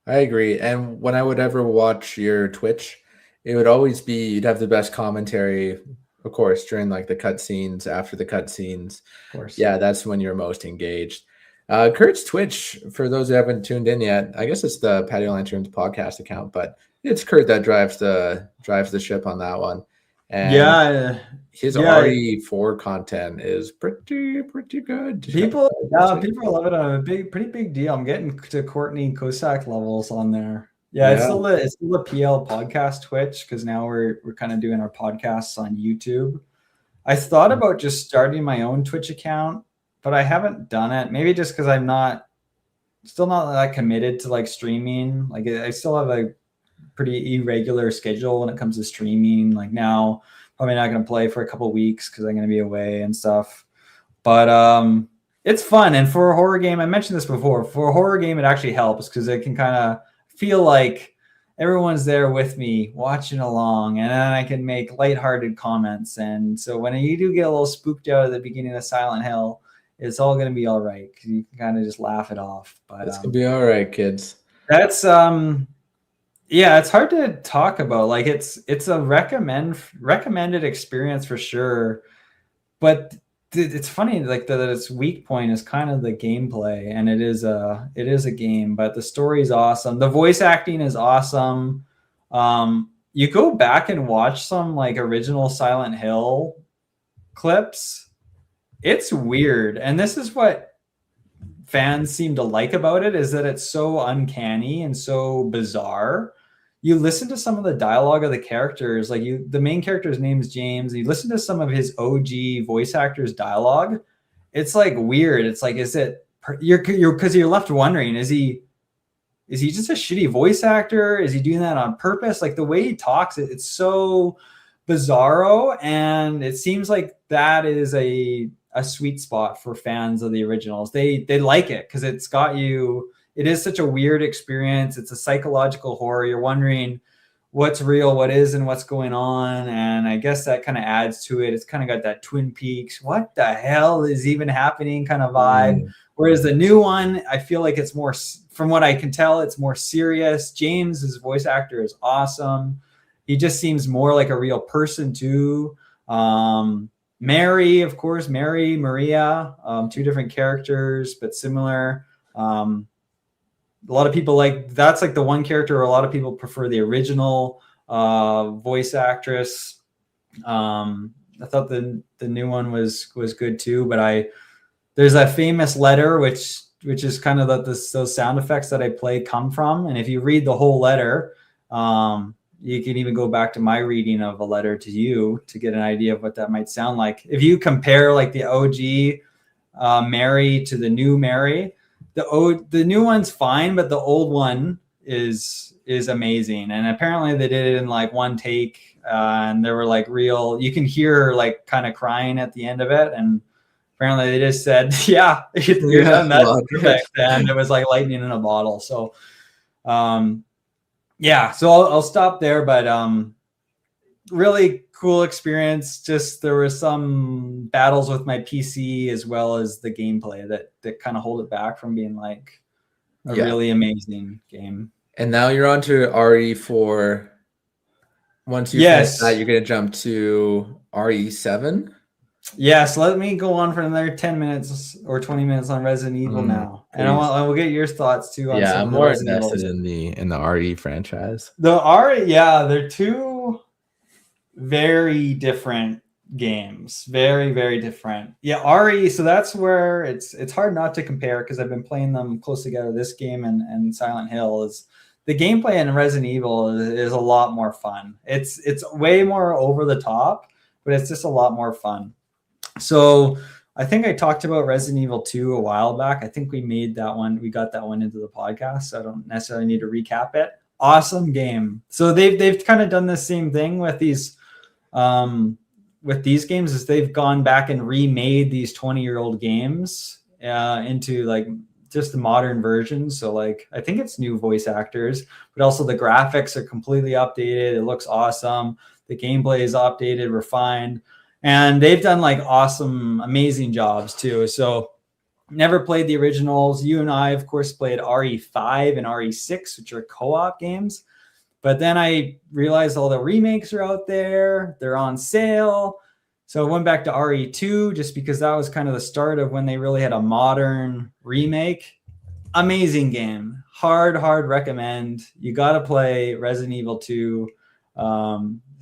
I agree. And when I would ever watch your Twitch, it would always be, you'd have the best commentary, of course, during like the cutscenes, after the cutscenes. Of course. Yeah, that's when you're most engaged. Kurt's Twitch, for those who haven't tuned in yet, I guess it's the Patio Lanterns podcast account, but it's Kurt that drives the ship on that one. And his RE4 content is pretty good. People love it. On a pretty big deal. I'm getting to Courtney Kosak levels on there. It's still the PL podcast Twitch, because now we're kind of doing our podcasts on YouTube. I thought about just starting my own Twitch account, but I haven't done it. Maybe just because I'm still not that committed to like streaming. Like, I still have a pretty irregular schedule when it comes to streaming. Like, now probably not going to play for a couple of weeks because I'm going to be away and stuff. But it's fun. And for a horror game, I mentioned this before, for a horror game, it actually helps because it can kind of feel like everyone's there with me watching along, and then I can make lighthearted comments. And so when you do get a little spooked out at the beginning of Silent Hill, it's all going to be all right, because you can kind of just laugh it off. But it's going to be all right, kids. That's it's hard to talk about. Like, it's a recommended experience for sure, but it's funny, like, that its weak point is kind of the gameplay, and it is a game, but the story is awesome. The voice acting is awesome. You go back and watch some like original Silent Hill clips, it's weird, and this is what fans seem to like about it, is that it's so uncanny and so bizarre. You listen to some of the dialogue of the characters, like the main character's name is James. You listen to some of his OG voice actors' dialogue. It's like weird. It's like, is it because you're left wondering, is he just a shitty voice actor? Is he doing that on purpose? Like, the way he talks, it's so bizarro, and it seems like that is a sweet spot for fans of the originals. They like it because it's got you. It is such a weird experience. It's a psychological horror. You're wondering what's real, what isn't, what's going on. And I guess that kind of adds to it. It's kind of got that Twin Peaks, what the hell is even happening kind of vibe. Whereas the new one, I feel like it's more from what I can tell, it's more serious. James, his voice actor, is awesome. He just seems more like a real person too. Mary, of course, Maria, two different characters, but similar. A lot of people that's like the one character where a lot of people prefer the original voice actress. I thought the new one was good too, but there's a famous letter which is kind of those sound effects that I play come from. And if you read the whole letter, you can even go back to my reading of a letter to you to get an idea of what that might sound like. If you compare like the OG Mary to the new Mary, the new one's fine, but the old one is amazing. And apparently they did it in like one take, and there were like you can hear her like kind of crying at the end of it. And apparently they just said, yeah, you're done. That's perfect. And it was like lightning in a bottle. So, yeah, so I'll stop there, but really cool experience. Just there were some battles with my PC as well as the gameplay that kind of hold it back from being like a really amazing game. And now you're on to RE4. Once you finish that, you're going to jump to RE7. Yes, let me go on for another 10 minutes or 20 minutes on Resident Evil now. Please. And I will get your thoughts too. On I'm more invested in the RE franchise. The RE, they're two very different games. Very, very different. Yeah, RE, so that's where it's hard not to compare because I've been playing them close together. This game and Silent Hill is the gameplay in Resident Evil is a lot more fun. It's way more over the top, but it's just a lot more fun. So I think I talked about Resident Evil 2 a while back. I think we got that one into the podcast, so I don't necessarily need to recap it. Awesome game. So they've kind of done the same thing with these games, is they've gone back and remade these 20-year-old games into like just the modern version. So like I think it's new voice actors, but also the graphics are completely updated. It looks awesome. The gameplay is updated, refined. And they've done like awesome, amazing jobs too. So never played the originals. You and I, of course, played RE5 and RE6, which are co-op games. But then I realized all the remakes are out there. They're on sale. So I went back to RE2 just because that was kind of the start of when they really had a modern remake. Amazing game. Hard recommend. You got to play Resident Evil 2.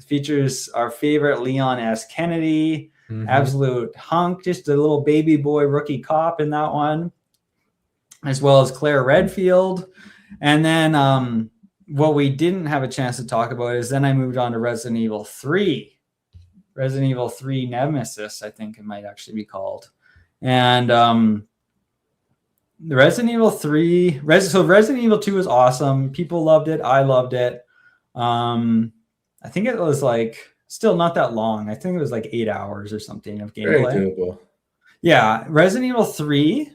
Features our favorite Leon S. Kennedy, absolute hunk, just a little baby boy rookie cop in that one, as well as Claire Redfield. And then what we didn't have a chance to talk about is then I moved on to Resident Evil 3. Resident Evil 3 Nemesis, I think it might actually be called. And the Resident Evil 3, so Resident Evil 2 was awesome. People loved it. I loved it. I think it was like still not that long. I think it was like 8 hours or something of gameplay. Very doable. Yeah. Resident Evil 3,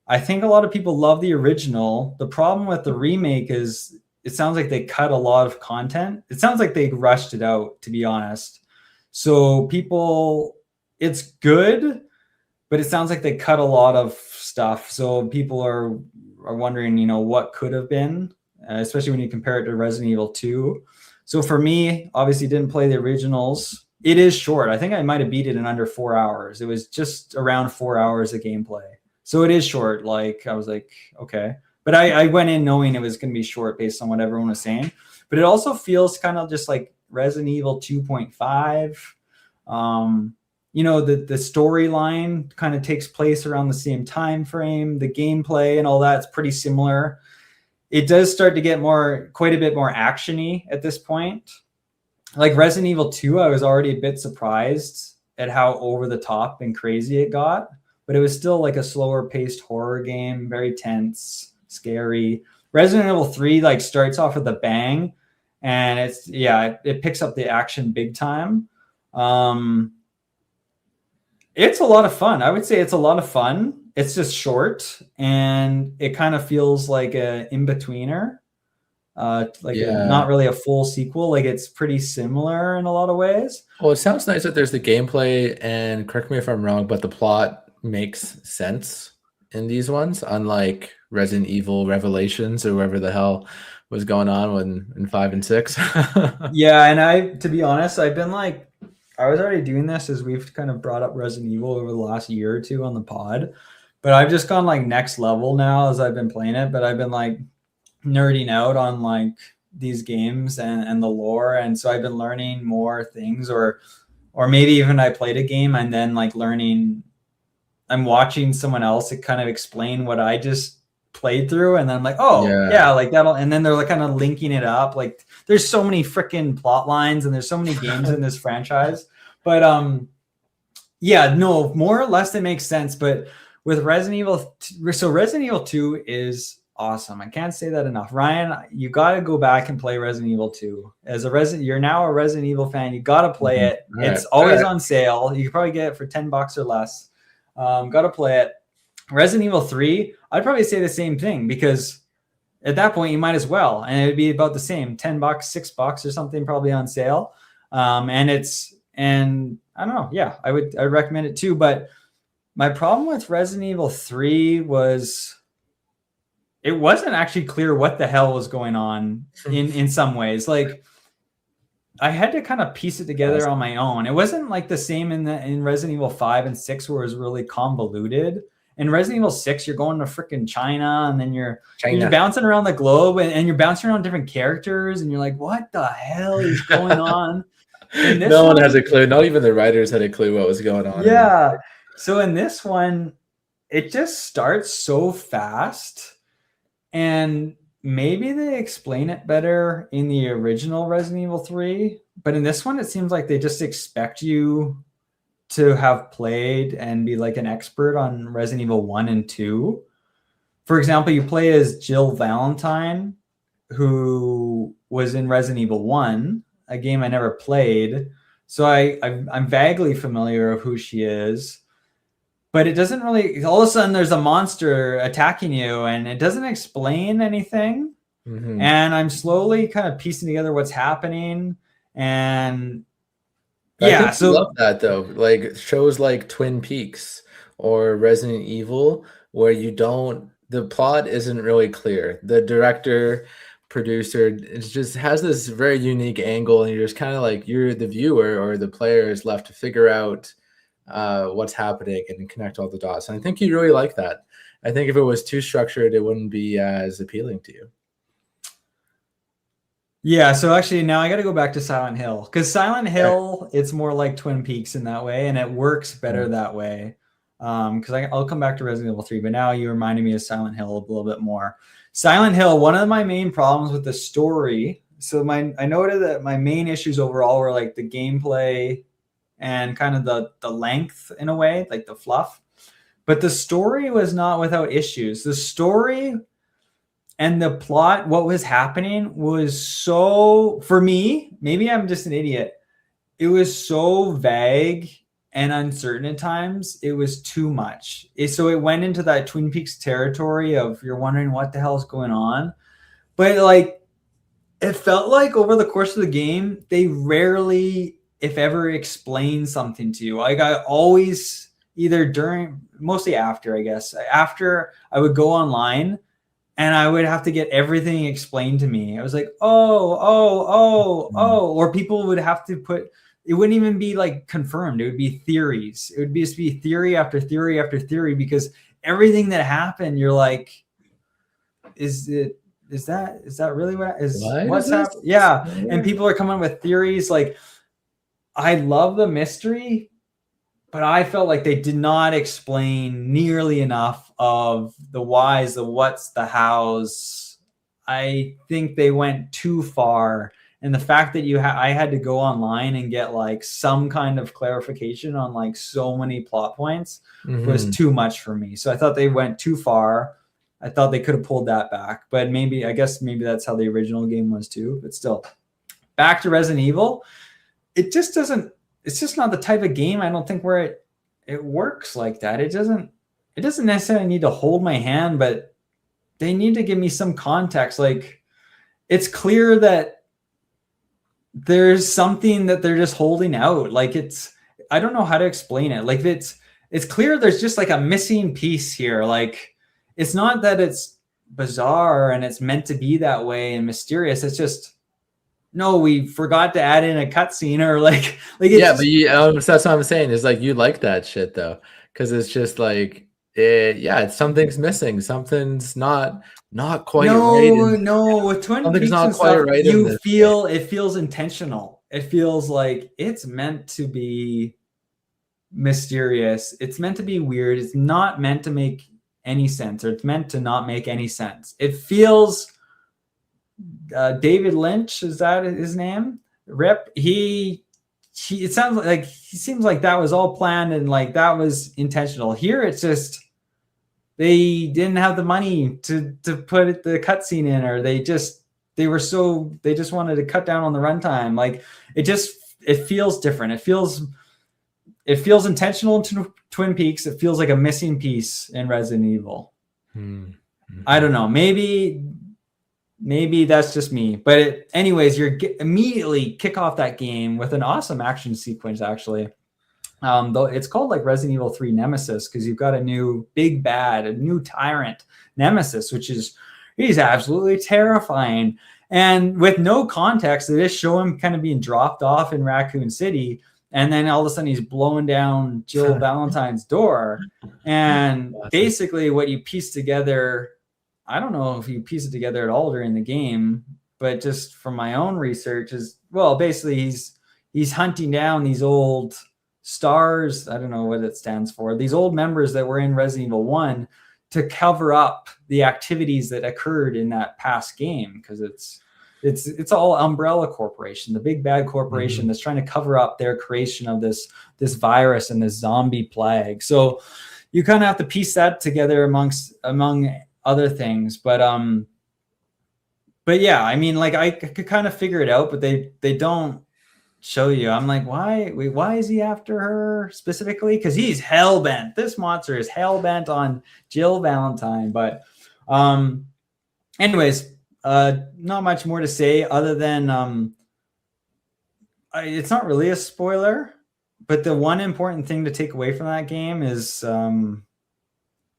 I think a lot of people love the original. The problem with the remake is it sounds like they cut a lot of content. It sounds like they rushed it out, to be honest. So it's good, but it sounds like they cut a lot of stuff. So people are wondering, what could have been, especially when you compare it to Resident Evil 2. So for me, obviously didn't play the originals. It is short. I think I might have beat it in under 4 hours. It was just around 4 hours of gameplay. So it is short. Like I was like, okay. But I went in knowing it was going to be short based on what everyone was saying. But it also feels kind of just like Resident Evil 2.5. The storyline kind of takes place around the same time frame. The gameplay and all that's pretty similar. It does start to get quite a bit more actiony at this point. Like Resident Evil 2, I was already a bit surprised at how over the top and crazy it got, but it was still like a slower paced horror game, very tense, scary. Resident Evil 3 like starts off with a bang, and it picks up the action big time. It's a lot of fun. I would say it's a lot of fun. It's just short, and it kind of feels like a in-betweener, not really a full sequel. Like it's pretty similar in a lot of ways. Well, it sounds nice that there's the gameplay, and correct me if I'm wrong, but the plot makes sense. in these ones, unlike Resident Evil Revelations or whatever the hell was going on when in 5 and 6. Yeah, and to be honest, I've been like, I was already doing this as we've kind of brought up Resident Evil over the last year or two on the pod, but I've just gone like next level now as I've been playing it. But I've been like nerding out on like these games and the lore, and so I've been learning more things, or maybe even I played a game and then like learning. I'm watching someone else to kind of explain what I just played through, and then I'm like, oh yeah, like that'll, and then they're like kind of linking it up. Like there's so many freaking plot lines and there's so many games in this franchise, but yeah, no, more or less it makes sense. But with Resident Evil, so Resident Evil 2 is awesome. I can't say that enough. Ryan, you got to go back and play Resident Evil 2. As a you're now a Resident Evil fan. You got to play it. It's always on sale. You can probably get it for $10 or less. Got to play it. Resident Evil 3, I'd probably say the same thing, because at that point you might as well, and it'd be about the same, $10, $6 or something, probably on sale. And I don't know. Yeah, I recommend it too. But my problem with Resident Evil 3 was it wasn't actually clear what the hell was going on in some ways. Like I had to kind of piece it together on my own. It wasn't like the same in Resident Evil 5 and 6 where it was really convoluted. In Resident Evil 6, you're going to freaking China, and then you're bouncing around the globe, and you're bouncing around different characters, and you're like, what the hell is going on? No one has a clue. Not even the writers had a clue what was going on. Yeah. So in this one, it just starts so fast, and maybe they explain it better in the original Resident Evil 3, but in this one, it seems like they just expect you to have played and be like an expert on Resident Evil 1 and 2. For example, you play as Jill Valentine, who was in Resident Evil 1, a game I never played. So I'm vaguely familiar of who she is, but it doesn't really, all of a sudden there's a monster attacking you and it doesn't explain anything. Mm-hmm. And I'm slowly kind of piecing together what's happening. And yeah, so I love that though. Like shows like Twin Peaks or Resident Evil, where the plot isn't really clear. The director, producer, it just has this very unique angle, and you're just kind of like, you're the viewer or the player is left to figure out what's happening and connect all the dots. And I think you really like that. I think if it was too structured, it wouldn't be as appealing to you. Yeah, so actually now I got to go back to Silent Hill, because Silent Hill, it's more like Twin Peaks in that way, and it works better that way. Because I'll come back to Resident Evil 3, but now you reminded me of Silent Hill a little bit more. Silent Hill, one of my main problems with the story, so I noted that my main issues overall were like the gameplay and kind of the length in a way, like the fluff. But the story was not without issues. The story and the plot, what was happening was so, for me, maybe I'm just an idiot, it was so vague and uncertain at times. It was too much. So it went into that Twin Peaks territory of you're wondering what the hell is going on. But like, it felt like over the course of the game, they rarely, if ever, explain something to you. Like I always, mostly after, I guess, after I would go online and I would have to get everything explained to me. I was like, or people would have to put, it wouldn't even be like confirmed. It would be theories. It would just be theory after theory after theory, because everything that happened, you're like, is that really what's happening? Yeah. And people are coming up with theories. Like, I love the mystery, but I felt like they did not explain nearly enough of the whys, the whats, the hows. I think they went too far. And the fact that I had to go online and get like some kind of clarification on like so many plot points was too much for me. So I thought they went too far. I thought they could have pulled that back, but maybe that's how the original game was too. But still, back to Resident Evil. It's just not the type of game, I don't think, where it works like that. It doesn't necessarily need to hold my hand, but they need to give me some context. Like, it's clear that there's something that they're just holding out. Like, I don't know how to explain it. Like, it's clear there's just like a missing piece here. Like, it's not that it's bizarre and it's meant to be that way and mysterious. It's just, no, we forgot to add in a cutscene or like it's Yeah, just, but that's what I'm saying. Is like you like that shit though, because it's just like, something's missing. Something's not quite right. No, with Twin Something's Peaks not and quite stuff, right in you this feel it feels intentional. It feels like it's meant to be mysterious. It's meant to be weird. It's not meant to make any sense, or it's meant to not make any sense. It feels David Lynch, is that his name? Rip. It sounds like he seems like that was all planned and like that was intentional. Here it's just they didn't have the money to put the cutscene in, or they just wanted to cut down on the runtime. Like it feels different. It feels intentional in Twin Peaks. It feels like a missing piece in Resident Evil. I don't know. Maybe that's just me. But anyways, you're immediately kick off that game with an awesome action sequence, actually. Though it's called like Resident Evil 3 Nemesis, because you've got a new big bad, a new tyrant, Nemesis, he's absolutely terrifying. And with no context, they just show him kind of being dropped off in Raccoon City. And then all of a sudden he's blowing down Jill Valentine's door. And basically what you piece together, I don't know if you piece it together at all during the game, but just from my own research is, well, basically he's hunting down these old stars. I don't know what it stands for. These old members that were in Resident Evil 1 to cover up the activities that occurred in that past game. Because it's all Umbrella Corporation, the big bad corporation that's trying to cover up their creation of this virus and this zombie plague. So you kind of have to piece that together among other things. But yeah, I mean, like I could kind of figure it out, but they don't show you. I'm like, why is he after her specifically? Because he's hell-bent. This monster is hell-bent on Jill Valentine. But anyways, not much more to say other than it's not really a spoiler, but the one important thing to take away from that game is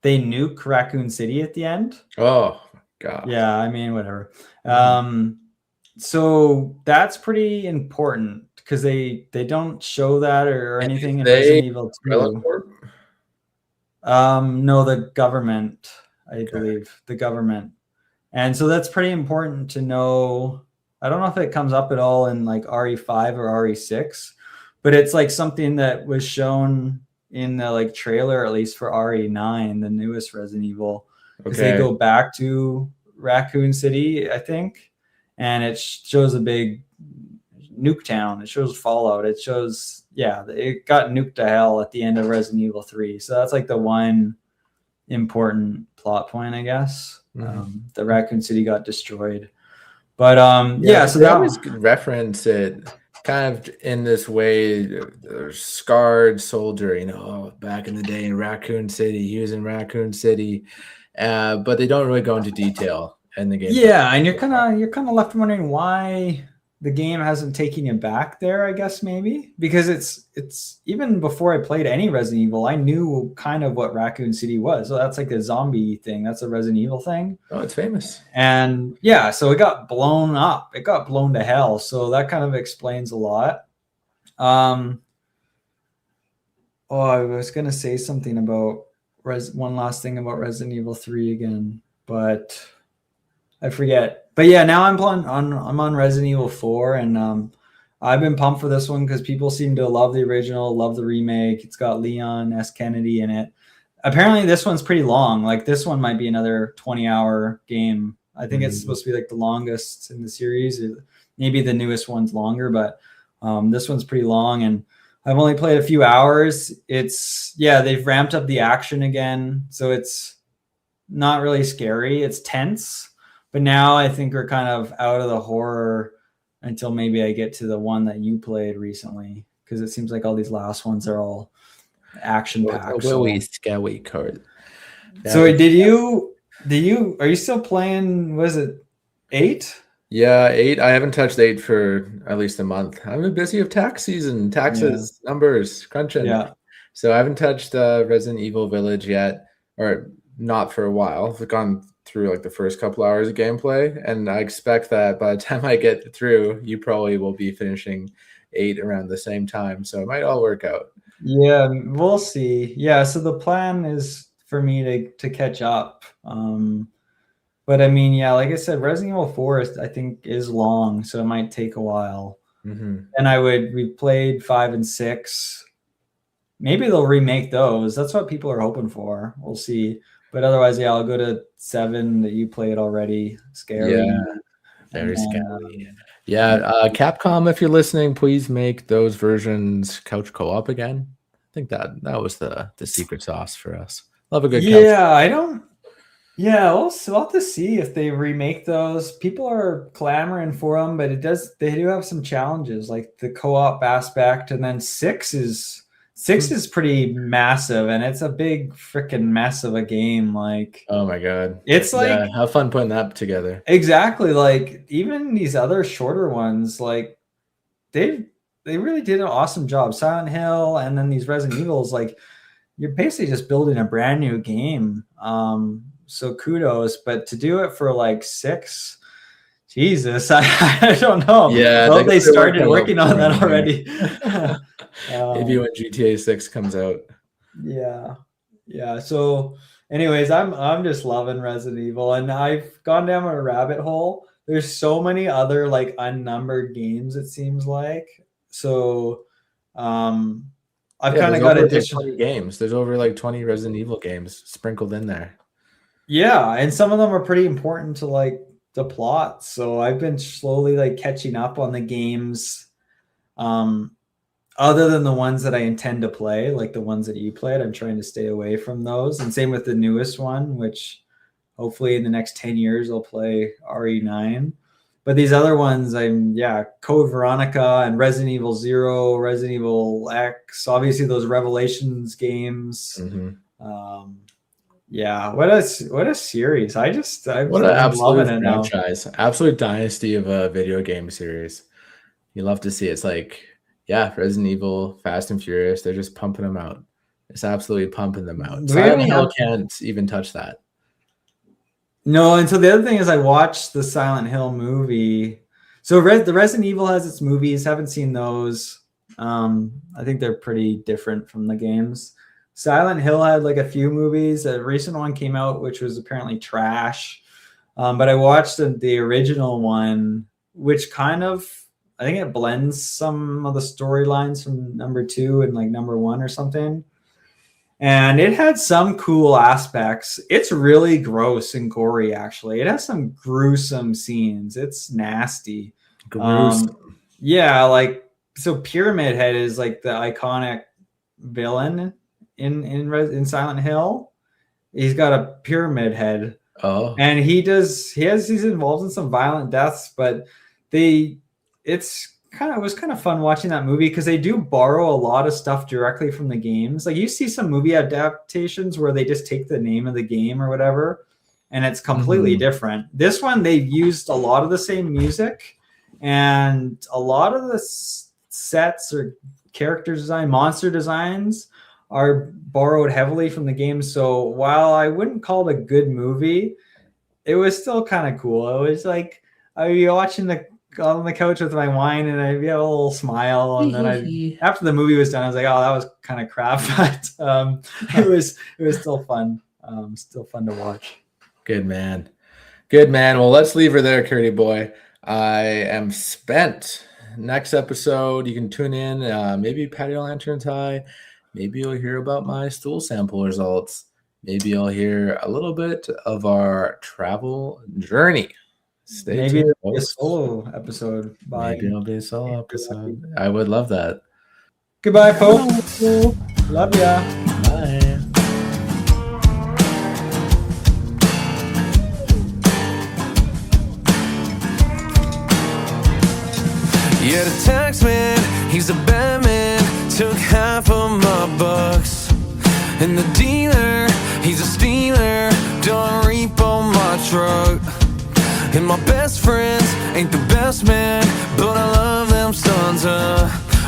they nuke Raccoon City at the end. Oh god. Yeah, I mean, whatever. So that's pretty important because they don't show that or anything in Resident Evil 2. No, the government, I believe, the government. And so that's pretty important to know. I don't know if it comes up at all in like RE5 or RE6, but it's like something that was shown in the like trailer, at least for RE9, the newest Resident Evil. Because they go back to Raccoon City, I think, and it shows a big nuke town. It shows Fallout. It shows, it got nuked to hell at the end of Resident Evil 3. So that's like the one important plot point, I guess. The Raccoon City got destroyed. But so they always reference it kind of in this way, the scarred soldier, back in the day in Raccoon City, he was in Raccoon City, but they don't really go into detail in the game. Yeah, and you're kind of left wondering why the game hasn't taken you back there, I guess, maybe because it's even before I played any Resident Evil, I knew kind of what Raccoon City was. So that's like a zombie thing. That's a Resident Evil thing. Oh, it's famous. And so it got blown up. It got blown to hell. So that kind of explains a lot. I was going to say something about one last thing about Resident Evil 3 again, but I forget. But yeah, now I'm on Resident Evil 4, and I've been pumped for this one because people seem to love the original, love the remake. It's got Leon S. Kennedy in it. Apparently, this one's pretty long. Like this one might be another 20-hour game. I think it's supposed to be like the longest in the series. Maybe the newest one's longer, but this one's pretty long. And I've only played a few hours. They've ramped up the action again, so it's not really scary. It's tense. But now I think we're kind of out of the horror until maybe I get to the one that you played recently, because it seems like all these last ones are all action packed. Really scary card. So are you still playing? Was it 8? Yeah, 8. I haven't touched 8 for at least a month. I've been busy with tax season, taxes, numbers, crunching. Yeah. So I haven't touched Resident Evil Village yet, or not for a while. I've gone through like the first couple hours of gameplay, and I expect that by the time I get through, you probably will be finishing 8 around the same time. So it might all work out. Yeah, we'll see. Yeah, so the plan is for me to catch up. But I mean, yeah, like I said, Resident Evil 4 I think is long, so it might take a while. Mm-hmm. And we played 5 and 6. Maybe they'll remake those. That's what people are hoping for. We'll see. But otherwise, yeah, I'll go to 7 that you played already. Scary. Yeah, very scary. Capcom, if you're listening, please make those versions couch co-op again. I think that was the secret sauce for us. Love a good couch. We'll have to see if they remake those. People are clamoring for them, but they do have some challenges, like the co-op aspect, and then 6 is pretty massive, and it's a big freaking mess of a game. Like, oh my god, it's like have fun putting that together. Exactly. Like even these other shorter ones, like they really did an awesome job. Silent Hill, and then these Resident Evils, like you're basically just building a brand new game. So kudos, but to do it for like 6, Jesus, I don't know. Yeah, well, they started working on that already. Maybe when GTA 6 comes out. Yeah. So, anyways, I'm just loving Resident Evil, and I've gone down a rabbit hole. There's so many other like unnumbered games, it seems like. So, I've kind of got additional 20 games. There's over like 20 Resident Evil games sprinkled in there. Yeah, and some of them are pretty important to like the plot. So I've been slowly like catching up on the games, other than the ones that I intend to play, like the ones that you played. I'm trying to stay away from those. And same with the newest one, which hopefully in the next 10 years I'll play RE9. But these other ones, Code Veronica and Resident Evil 0, Resident Evil X, obviously those Revelations games. Mm-hmm. What a series. What an absolute franchise. Absolute dynasty of a video game series. You love to see it. It's like, Resident Evil, Fast and Furious, they're just pumping them out. It's absolutely pumping them out. Silent Hill can't even touch that. No, and so the other thing is I watched the Silent Hill movie. So the Resident Evil has its movies. Haven't seen those. I think they're pretty different from the games. Silent Hill had like a few movies. A recent one came out, which was apparently trash. But I watched the original one, which kind of, I think it blends some of the storylines from number 2 and like number 1 or something. And it had some cool aspects. It's really gross and gory, actually. It has some gruesome scenes. It's nasty. Gruesome. So Pyramid Head is like the iconic villain in Silent Hill. He's got a pyramid head. Oh. And he's involved in some violent deaths, but it was kind of fun watching that movie because they do borrow a lot of stuff directly from the games. Like you see some movie adaptations where they just take the name of the game or whatever, and it's completely different. This one, they've used a lot of the same music, and a lot of the sets or character design, monster designs are borrowed heavily from the game. So while I wouldn't call it a good movie, it was still kind of cool. It was like I'd be watching on the couch with my wine, and I'd have a little smile, and then after the movie was done, I was like, "Oh, that was kind of crap," but it was still fun. Still fun to watch. Good man. Well, let's leave her there, Curdy boy. I am spent. Next episode, you can tune in. Maybe Patio Lantern's High. Maybe you'll hear about my stool sample results. Maybe you'll hear a little bit of our travel journey. Maybe it'll be a solo episode. Maybe it'll be a solo episode. I would love that. Goodbye, folks. Love ya. Bye. Yeah, the tax man, he's a bad man. Took half of my bucks. And the dealer, he's a stealer. Don't repo my truck. And my best friends ain't the best man, but I love them sons.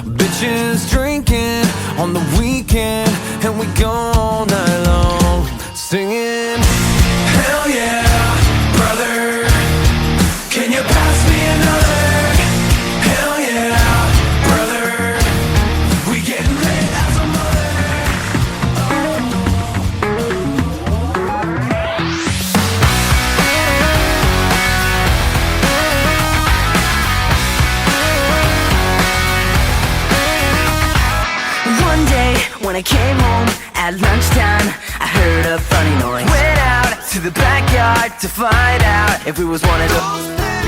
Bitches drinking on the weekend. and we go all night long, singing, hell yeah, brother, can you pass me another? Hell yeah, brother, we getting lit as a mother. One day when I came home at lunchtime, I heard a funny noise. Went out to the backyard to find out if we was one of those